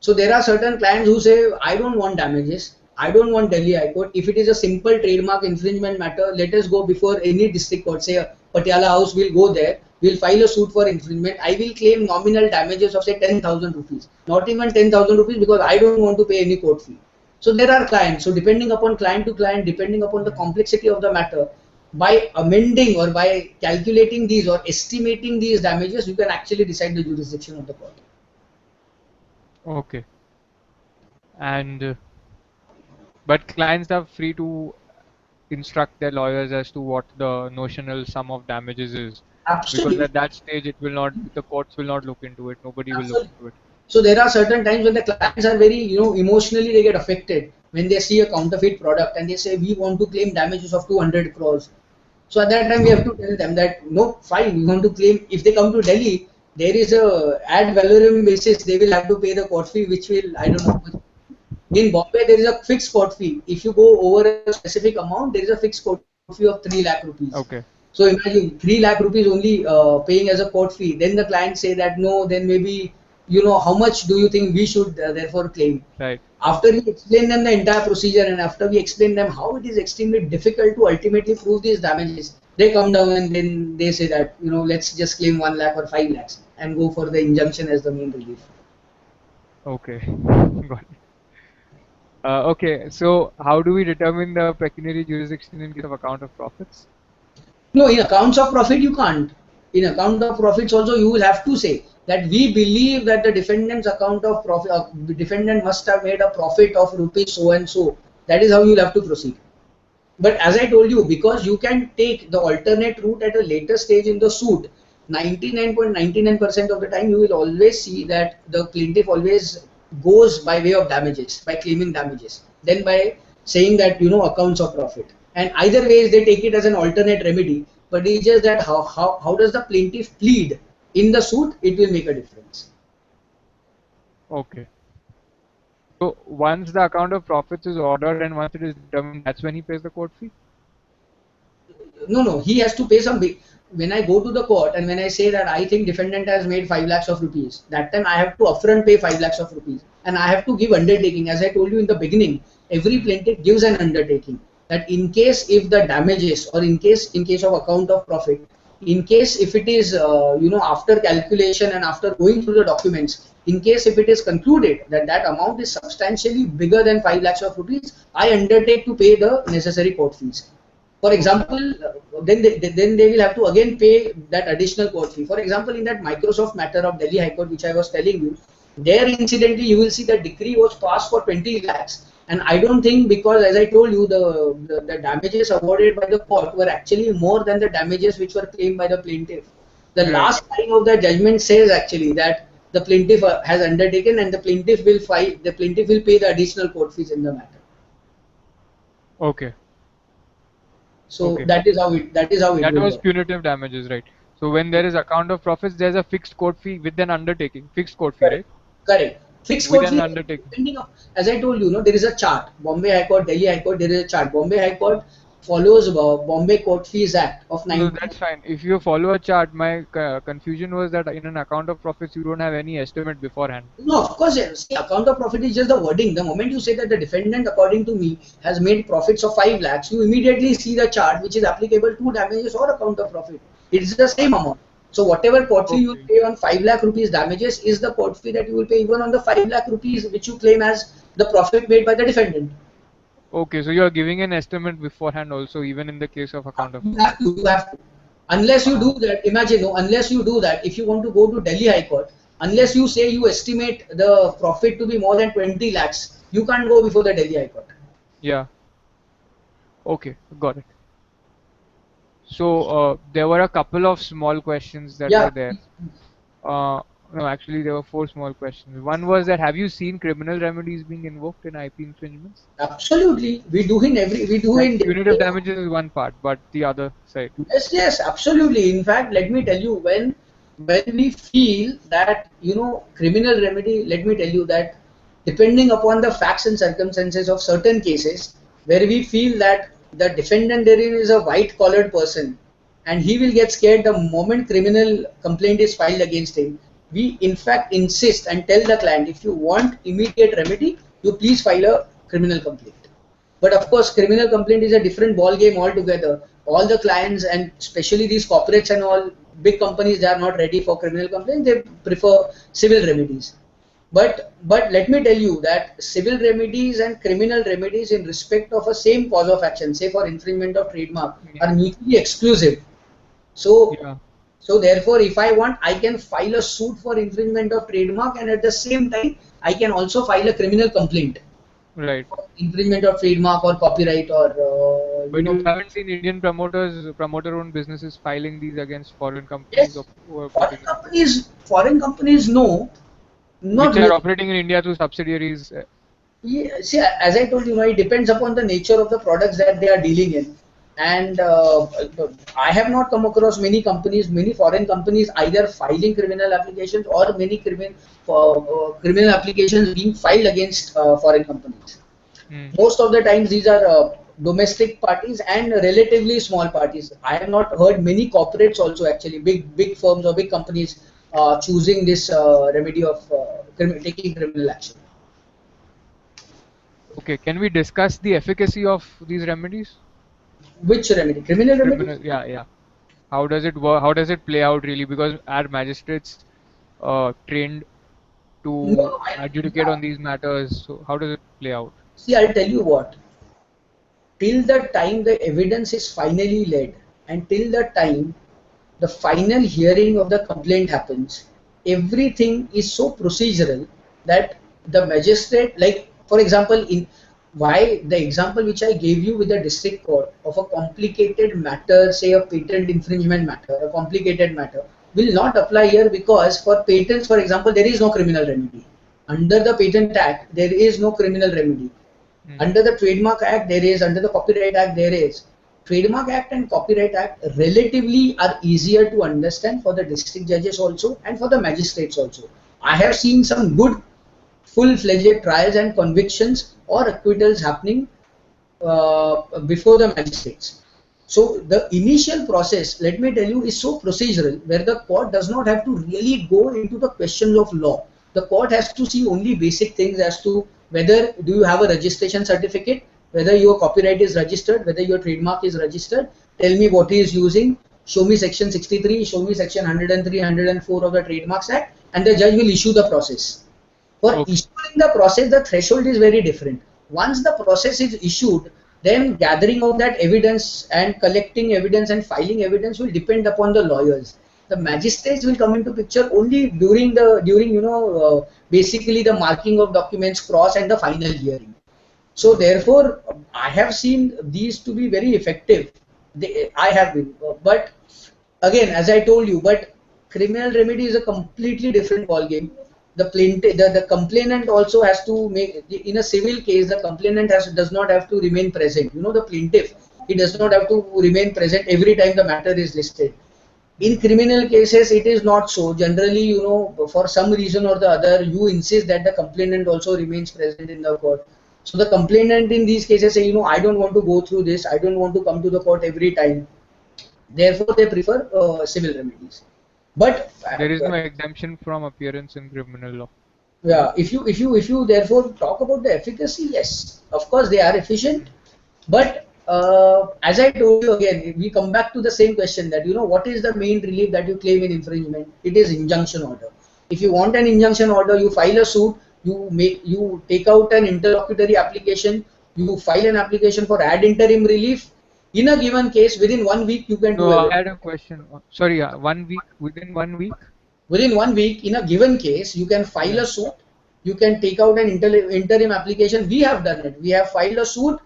So there are certain clients who say, I don't want damages, I don't want Delhi High Court. If it is a simple trademark infringement matter, let us go before any district court. Say Patiala House, will go there, will file a suit for infringement. I will claim nominal damages of say 10,000 rupees, not even 10,000 rupees, because I don't want to pay any court fee. So there are clients. So depending upon client to client, depending upon the complexity of the matter, by amending or by calculating these or estimating these damages, you can actually decide the jurisdiction of the court. Okay. And but clients are free to instruct their lawyers as to what the notional sum of damages is. Absolutely. Because at that stage, the courts will not look into it. Nobody will look into it. So there are certain times when the clients are very, emotionally they get affected when they see a counterfeit product and they say, we want to claim damages of 200 crores. So at that time we have to tell them that no, fine, we want to claim. If they come to Delhi, there is a ad valorem basis, they will have to pay the court fee, which will, I don't know. In Bombay, there is a fixed court fee. If you go over a specific amount, there is a fixed court fee of 3 lakh rupees. Okay. So imagine 3 lakh rupees only paying as a court fee. Then the client say that no, then maybe, how much do you think we should therefore claim? Right. After we explain them the entire procedure and after we explain them how it is extremely difficult to ultimately prove these damages, they come down and then they say that, let's just claim 1 lakh or 5 lakhs and go for the injunction as the main relief. Okay. Got it. Okay, so how do we determine the pecuniary jurisdiction in case of account of profits? No, in accounts of profit you can't. In account of profits also you will have to say that we believe that the defendant's account of profit, the defendant must have made a profit of rupees so and so. That is how you will have to proceed. But as I told you, because you can take the alternate route at a later stage in the suit, 99.99% of the time you will always see that the plaintiff always goes by way of damages, by claiming damages, then by saying that, accounts of profit. And either ways they take it as an alternate remedy, but it's just that how does the plaintiff plead in the suit, it will make a difference. Okay. So once the account of profits is ordered and once it is determined, that's when he pays the court fee? No, he has to pay some. When I go to the court and when I say that I think defendant has made 5 lakhs of rupees, that time I have to upfront pay 5 lakhs of rupees and I have to give undertaking. As I told you in the beginning, every plaintiff gives an undertaking that in case if the damages or in case of account of profit, in case if it is after calculation and after going through the documents, in case if it is concluded that that amount is substantially bigger than 5 lakhs of rupees, I undertake to pay the necessary court fees. For example, then they will have to again pay that additional court fee. For example, in that Microsoft matter of Delhi High Court, which I was telling you, there incidentally you will see the decree was passed for 20 lakhs. And I don't think, because as I told you, the damages awarded by the court were actually more than the damages which were claimed by the plaintiff. The last line of the judgment says actually that the plaintiff has undertaken and the plaintiff will pay the additional court fees in the matter. Okay. So that is how it That will was work. punitive damages, right? So when there is account of profits, there's a fixed court fee with an undertaking. Fixed court fee, right? Correct. Fixed With court an fee, undertaking. depending on, as I told you, there is a chart. Bombay High Court, Delhi High Court, there is a chart. Bombay High Court follows Bombay Court Fees Act of No, 19. that's fine. If you follow a chart, my confusion was that in an account of profits, you don't have any estimate beforehand. No, of course, yes. See, account of profit is just the wording. The moment you say that the defendant, according to me, has made profits of 5 lakhs, you immediately see the chart which is applicable to damages or account of profit. It's the same amount. So whatever court fee you pay on 5 lakh rupees damages is the court fee that you will pay even on the 5 lakh rupees which you claim as the profit made by the defendant. Okay, so you are giving an estimate beforehand also, even in the case of account of. You have to. Unless you do that, imagine, unless you do that, if you want to go to Delhi High Court, unless you say you estimate the profit to be more than 20 lakhs, you can't go before the Delhi High Court. Yeah. Okay, got it. So there were a couple of small questions that Yeah, were there. No, actually there were four small questions. One was that have you seen criminal remedies being invoked in IP infringements? absolutely. We do Like in punitive day-to-day. damages is one part, but the other side. Yes, yes, absolutely. In fact, let me tell you, when we feel that criminal remedy, let me tell you that depending upon the facts and circumstances of certain cases, where we feel that the defendant therein is a white collared person, and he will get scared the moment criminal complaint is filed against him. We in fact insist and tell the client, if you want immediate remedy, you please file a criminal complaint. But of course, criminal complaint is a different ball game altogether. All the clients and especially these corporates and all big companies, they are not ready for criminal complaint. They prefer civil remedies. But let me tell you that civil remedies and criminal remedies in respect of a same cause of action, say for infringement of trademark, Yeah. are mutually exclusive. So Yeah. so therefore, if I want, I can file a suit for infringement of trademark, and at the same time, I can also file a criminal complaint Right. for infringement of trademark or copyright or But you haven't seen Indian promoters, promoter-owned businesses filing these against foreign companies yes, or who are putting in, foreign companies, no, not which are really. operating in India through subsidiaries. Yeah, see, as I told you, it depends upon the nature of the products that they are dealing in. And I have not come across many foreign companies either filing criminal applications or criminal applications being filed against foreign companies. Hmm. Most of the times these are domestic parties and relatively small parties. I have not heard many corporates also, actually big firms or big companies choosing this remedy of taking criminal action. Okay, can we discuss the efficacy of these remedies? Which remedy? Criminal remedy? Criminal, yeah, yeah. How does it work? How does it play out really? Because are magistrates trained to No, adjudicate yeah. on these matters? So how does it play out? See, I'll tell you what. Till the time the evidence is finally led, and till the time the final hearing of the complaint happens, everything is so procedural that the magistrate, like for example, in why the example which I gave you with the district court of a complicated matter, say a patent infringement matter, a complicated matter, will not apply here, because for patents, for example, there is no criminal remedy. Under the Patent Act, there is no criminal remedy. Hmm. Under the Trademark Act, there is. Under the Copyright Act, there is. Trademark Act and Copyright Act relatively are easier to understand for the district judges also and for the magistrates also. I have seen some good full-fledged trials and convictions or acquittals happening before the magistrates. So the initial process, let me tell you, is so procedural, where the court does not have to really go into the questions of law. The court has to see only basic things as to whether do you have a registration certificate, whether your copyright is registered, whether your trademark is registered, tell me what he is using, show me section 63, show me section 103, 104 of the Trademarks Act, and the judge will issue the process. For Okay. issuing the process, the threshold is very different. Once the process is issued, then gathering of that evidence and collecting evidence and filing evidence will depend upon the lawyers. The magistrates will come into picture only during basically the marking of documents, cross, and the final hearing. So therefore, I have seen these to be very effective. I have been, but again, as I told you, but criminal remedy is a completely different ball game. The plaintiff, the complainant also has to make, in a civil case, the complainant does not have to remain present. The plaintiff, he does not have to remain present every time the matter is listed. In Hmm. criminal cases, it is not so. Generally, for some reason or the other, you insist that the complainant also remains present in the court. So the complainant in these cases say, I don't want to go through this. I don't want to come to the court every time. Therefore, they prefer civil remedies. But There is no exemption from appearance in criminal law, is it? yeah, if you therefore talk about the efficacy, yes, of course they are efficient. But as I told you again, we come back to the same question that what is the main relief that you claim in infringement? It is injunction order. If you want an injunction order, you file a suit. You take out an interlocutory application. You file an application for ad interim relief. In a given case, within 1 week, you can do No, I everything. had a question. Sorry, 1 week, within 1 week? Within 1 week, in a given case, you can file Yeah. a suit. You can take out an interim application. We have done it. We have filed a suit.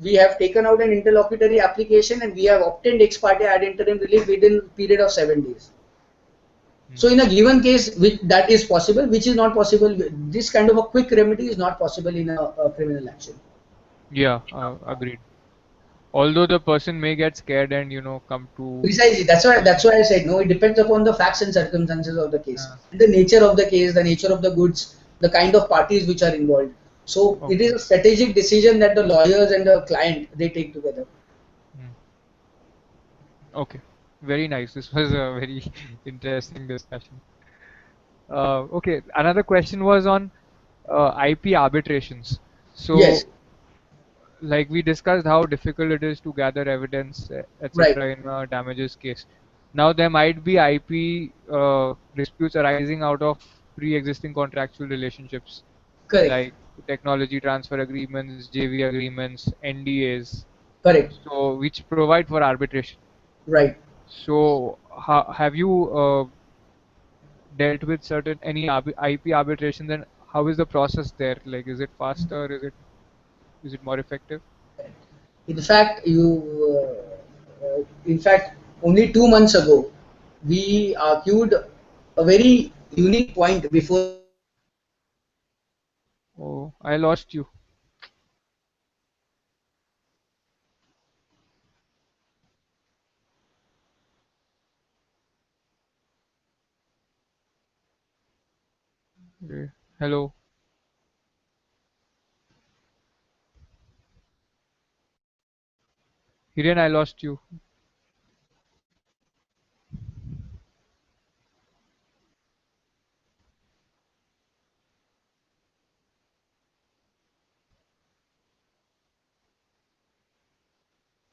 we have taken out an interlocutory application and we have obtained ex parte ad interim relief within period of 7 days. So in a given case, that is possible, which is not possible. This kind of a quick remedy is not possible in a criminal action. Yeah, agreed. Although the person may get scared and come to Precisely. That's why I said no. It depends upon the facts and circumstances of the case, the nature of the case, the nature of the goods, the kind of parties which are involved. So it is a strategic decision that the lawyers and the client they take together. Okay, very nice. This was a very interesting discussion. Okay, another question was on IP arbitrations. Yes. So, like we discussed how difficult it is to gather evidence, Right. etc., in a damages case. Now, there might be IP disputes arising out of pre-existing contractual relationships, Correct. like technology transfer agreements, JV agreements, NDAs, Correct. so which provide for arbitration. Right. So, have you dealt with certain any IP arbitration? Then how is the process there? Like, is it faster? Is it more effective? In fact, in fact, only 2 months ago, we argued a very unique point before the Bombay High Court by us. Oh, I lost you. Hello. Hiren, I lost you.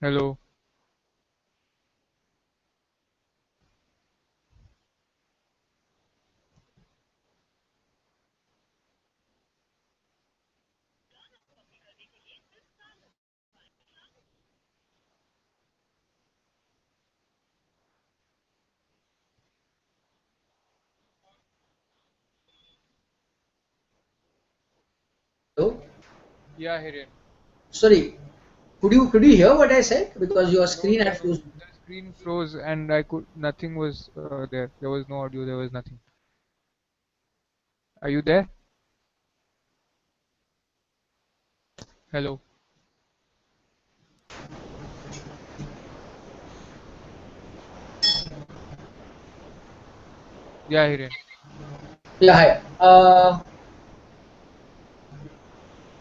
Hello. Hello? Yeah, Hiren. Sorry, could you hear what I said? Because your No, screen had frozen. the screen froze and I could nothing was there. There was no audio. There was nothing. Are you there? Hello. Yeah, Hiren. Yeah, hi.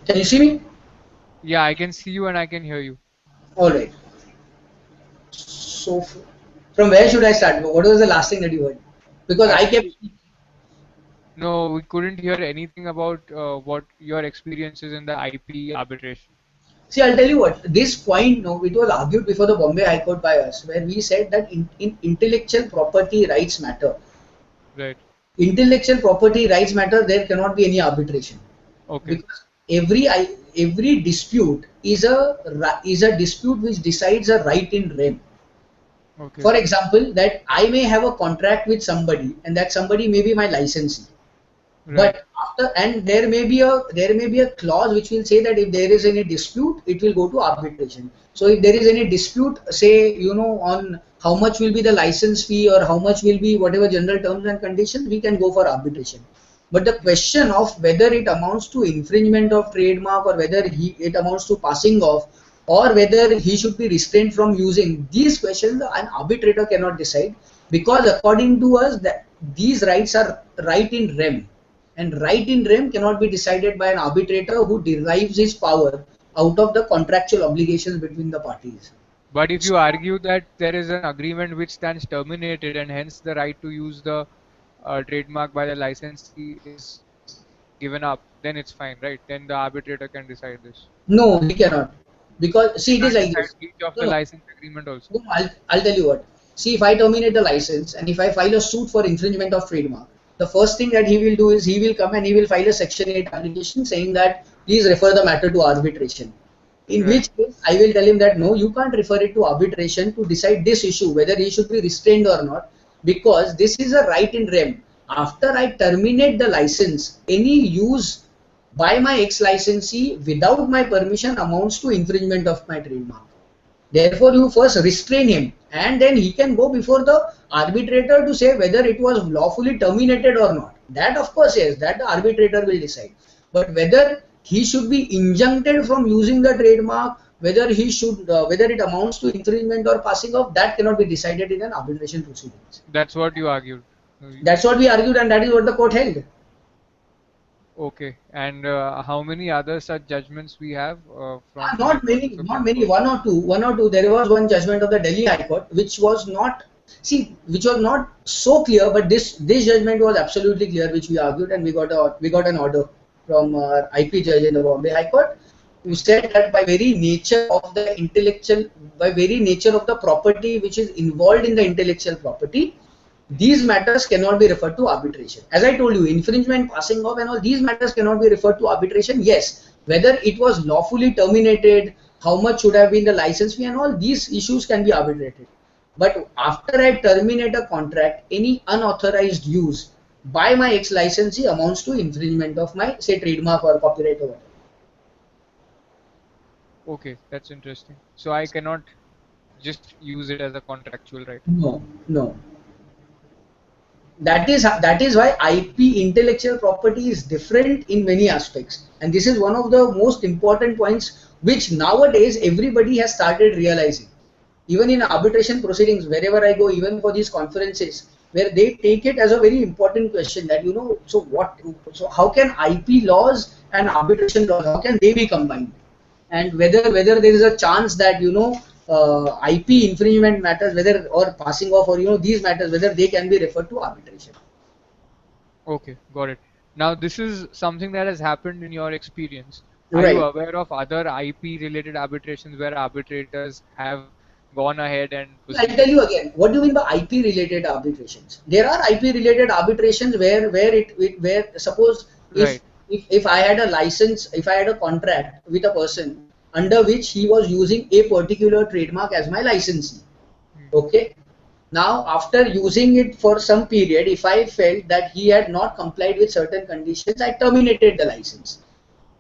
Can you see me? Yeah, I can see you and I can hear you. All right. So, from where should I start? What was the last thing that you heard? Because I kept. Actually, no, we couldn't hear anything about what your experiences in the IP arbitration. See, I'll tell you what. This point, no, it was argued before the Bombay High Court by us, where we said that in intellectual property rights matter. Right. Intellectual property rights matter. There cannot be any arbitration Okay. because every dispute is a dispute which decides a right in rem. Okay. For example, that I may have a contract with somebody, and that somebody may be my licensee. Right. But after, and there may be a clause which will say that if there is any dispute, it will go to arbitration. So if there is any dispute, say on how much will be the license fee or how much will be whatever general terms and conditions, we can go for arbitration. But the question of whether it amounts to infringement of trademark or whether it amounts to passing off or whether he should be restrained from using these questions, an arbitrator cannot decide, because according to us that these rights are right in rem, and right in rem cannot be decided by an arbitrator who derives his power out of the contractual obligations between the parties. But if you argue that there is an agreement which stands terminated and hence the right to use the trademark by the licensee is given up, then it's fine, right? Then the arbitrator can decide this. No, he cannot, because He see, it is can't like decide this. breach of No, the no. license agreement also. No, I'll tell you what. See, if I terminate the license and if I file a suit for infringement of trademark, the first thing that he will do is he will come and he will file a Section 8 application saying that please refer the matter to arbitration. In Right. which case, I will tell him that no, you can't refer it to arbitration to decide this issue, whether he should be restrained or not, because this is a right in rem. After I terminate the license, any use by my ex-licensee without my permission amounts to infringement of my trademark. Therefore, you first restrain him and then he can go before the arbitrator to say whether it was lawfully terminated or not. That of course yes, that the arbitrator will decide. But whether he should be injuncted from using the trademark, whether he should, whether it amounts to infringement or passing off, that cannot be decided in an arbitration proceedings. That's what you argued. That's what we argued and that is what the court held. Okay. And how many other such judgments we have from High Not Court, many, not Supreme many. Court? One or two. There was one judgment of the Delhi High Court, which was not, see, which was not so clear. But this judgment was absolutely clear, which we argued, and we got an order from IP judge in the Bombay High Court, who said that by very nature of the intellectual, by very nature of the property which is involved in the intellectual property, these matters cannot be referred to arbitration. As I told you, infringement, passing off and all these matters cannot be referred to arbitration. Yes, whether it was lawfully terminated, how much should have been the license fee and all these issues can be arbitrated. But after I terminate a contract, any unauthorized use by my ex-licensee amounts to infringement of my, say, trademark or copyright or whatever. Okay, that's interesting. So I cannot just use it as a contractual right. No, no. That is why IP, intellectual property, is different in many aspects, and this is one of the most important points which nowadays everybody has started realizing. Even in arbitration proceedings, wherever I go, even for these conferences, where they take it as a very important question that so how can IP laws and arbitration laws, how can they be combined? And whether there is a chance that IP infringement matters, whether or passing off or these matters, whether they can be referred to arbitration. Okay, got it. Now this is something that has happened in your experience. Are you Right. aware of other IP related arbitrations where arbitrators have gone ahead and I'll tell proceeded? you again. What do you mean by IP related arbitrations? There are IP related arbitrations where suppose Right. if I had a license, if I had a contract with a person under which he was using a particular trademark as my licensee. Hmm. Okay. Now, after using it for some period, if I felt that he had not complied with certain conditions, I terminated the license.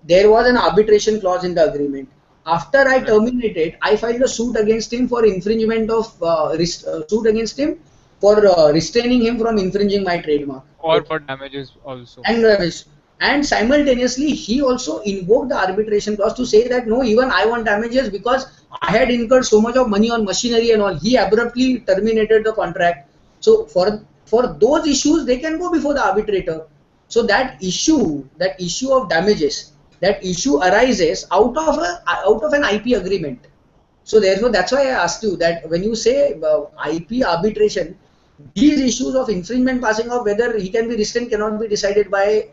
There was an arbitration clause in the agreement. After I Right. terminated, I filed a suit against him for infringement of suit against him for restraining him from infringing my trademark. Or Okay. for damages also. And simultaneously he also invoked the arbitration clause to say that no, even I want damages because I had incurred so much of money on machinery and all. He abruptly terminated the contract. So for those issues they can go before the arbitrator. So that issue of damages, that issue arises out of an IP agreement. So therefore, that's why I asked you that when you say IP arbitration, these issues of infringement, passing off, whether he can be restrained, cannot be But decided by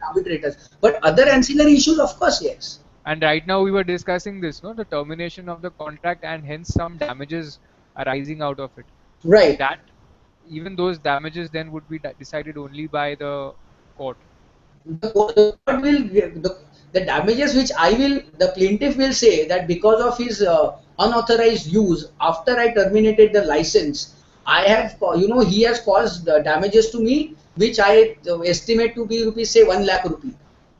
arbitrators. But other ancillary issues, of course, yes. and right now we were discussing this, no, the termination of the contract and hence some damages arising out of it. Right. That even those damages then would be decided only by the court. The court the damages which the plaintiff will say that because of his unauthorized use after I terminated the license, he has caused damages to me, which I estimate to be rupees, say 1 lakh rupee.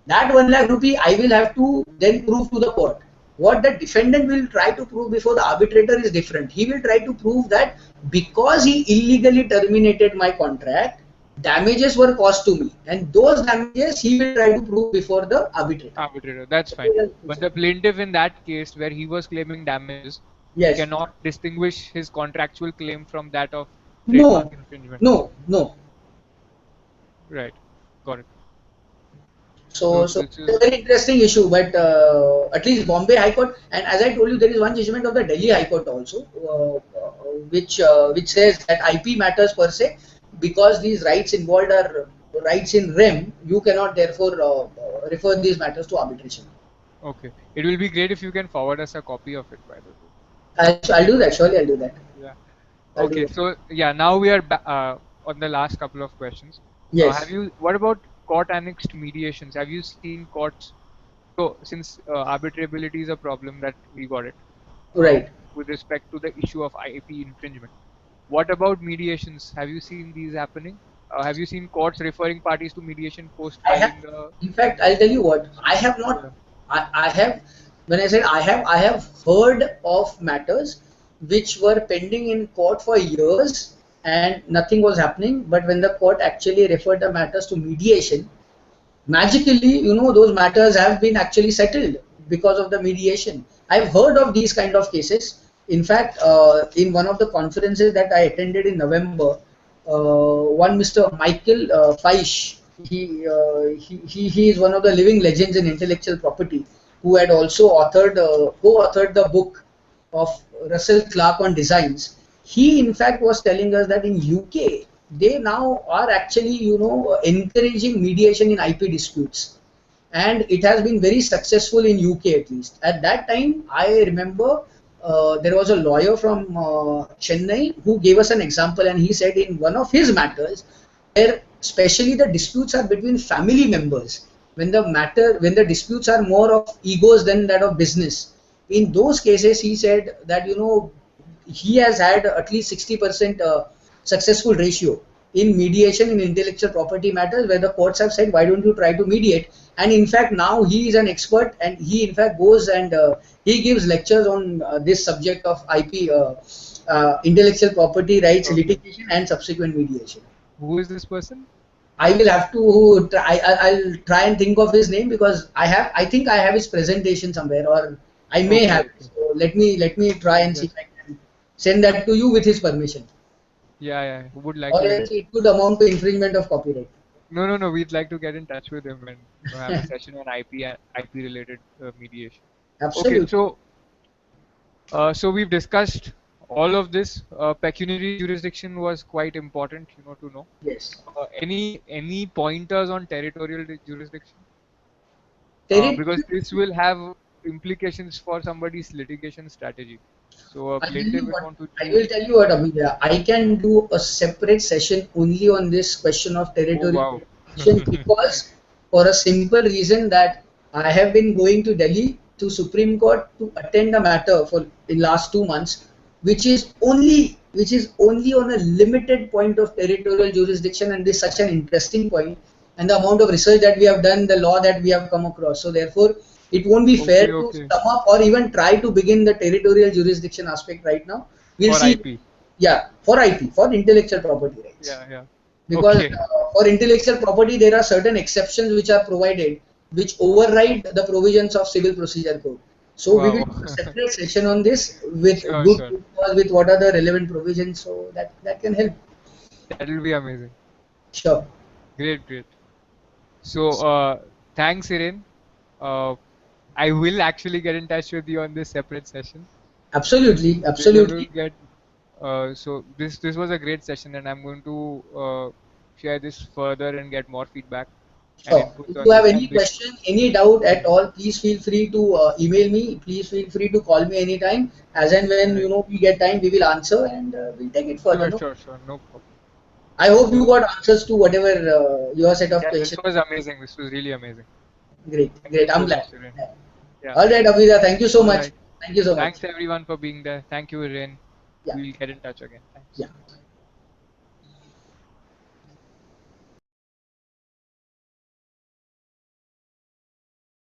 That 1 lakh rupee I will have to then prove to the court. What the defendant will try to prove before the arbitrator is different. He will try to prove that because he illegally terminated my contract, damages were caused to me, and those damages he will try to prove before the arbitrator. Arbitrator, that's fine. But the plaintiff in that case where he was claiming damages Yes. cannot distinguish his contractual claim from that of trademark No. infringement. No. No. Right. Got it. So So this it's a is very interesting issue, but at least Bombay High Court, and as I told you, there is one judgment of the Delhi High Court also, which says that IP matters per se, because these rights involved are rights in rem, you cannot therefore refer these matters to arbitration. okay. It will be great if you can forward us a copy of it, by the way. I'll do that. Surely I'll do that. Yeah. I'll do Okay. that. So yeah, now we are on the last couple of questions. Yes. What about court annexed mediations? Have you seen courts? So since arbitrability is a problem that we got it uh, Right. with respect to the issue of IP infringement. What about mediations? Have you seen these happening? Have you seen courts referring parties to mediation post I have, filing the in fact, I'll tell you what, I have not, yeah. I have, when I said I have heard of matters which were pending in court for years and nothing was happening. But when the court actually referred the matters to mediation, magically, those matters have been actually settled because of the mediation. I've heard of these kind of cases. In fact, in one of the conferences that I attended in November, one Mr. Michael Feisch, he is one of the living legends in intellectual property, who had also co-authored the book of Russell Clark on designs. He in fact was telling us that in UK they now are actually encouraging mediation in IP disputes, and it has been very successful in UK at least. At that time, I remember there was a lawyer from Chennai who gave us an example, and he said in one of his matters, where especially the disputes are between family members, when the disputes are more of egos than that of business. In those cases, he said that he has had at least 60% successful ratio in mediation in intellectual property matters, where the courts have said, why don't you try to mediate? And in fact, now he is an expert, and he in fact goes and he gives lectures on this subject of IP, intellectual property rights Okay. litigation and subsequent mediation. Who is this person? I will have to try. I'll try and think of his name, because I think I have his presentation somewhere, or I may Okay, have it. okay. So let me try and see if Yes. I can send that to you with his permission, Yeah, yeah. Would like or to get else it could amount to infringement of copyright. no, no, no. We'd like to get in touch with him and have a session on IP and IP related mediation. Okay, Absolutely. so we've discussed all of this. Pecuniary jurisdiction was quite important, to know. Yes. Any pointers on territorial jurisdiction? Because Territory. this will have implications for somebody's litigation strategy. So a I tell plaintiff you will what. want to I choose. will tell you what, Abhijaya. I can do a separate session only on this question of Oh territorial wow. jurisdiction, because for a simple reason that I have been going to Delhi to Supreme Court to attend a matter for in last 2 months, which is only on a limited point of territorial jurisdiction, and this is such an interesting point, and the amount of research that we have done, the law that we have come across. So therefore, it won't be fair Okay, to okay. sum up or even try to begin the territorial jurisdiction aspect right now. We'll For see. IP. Yeah, for IP, for intellectual property rights. Yeah, yeah. Because Okay. for intellectual property, there are certain exceptions which are provided, which override the provisions of civil procedure code. So we will Wow. do a separate session on this with Sure, good sure. with what are the relevant provisions, so that can help. That will be amazing. Sure. Great, great. So, thanks, Hiren. Uh, I will actually get in touch with you on this separate session. Absolutely, We're going to absolutely. get. So this was a great session, and I'm going to share this further and get more feedback and Sure. inputs If on you have this. any And question, any doubt at all, please feel free to email me. Please feel free to call me anytime. As and when right. we get time, we will answer, and we'll take it further. Sure, No, sure, sure. No problem. I hope you So got answers to whatever your set of yeah, this questions. was amazing. This was really amazing. Great, Thank you great. I'm so glad. much, Hiren. Yeah. All right, Abhida. Thank you so All much. right. Thank you so much. Thanks everyone for being there. Thank you, Hiren. Yeah, We'll get in touch again. Thanks. yeah.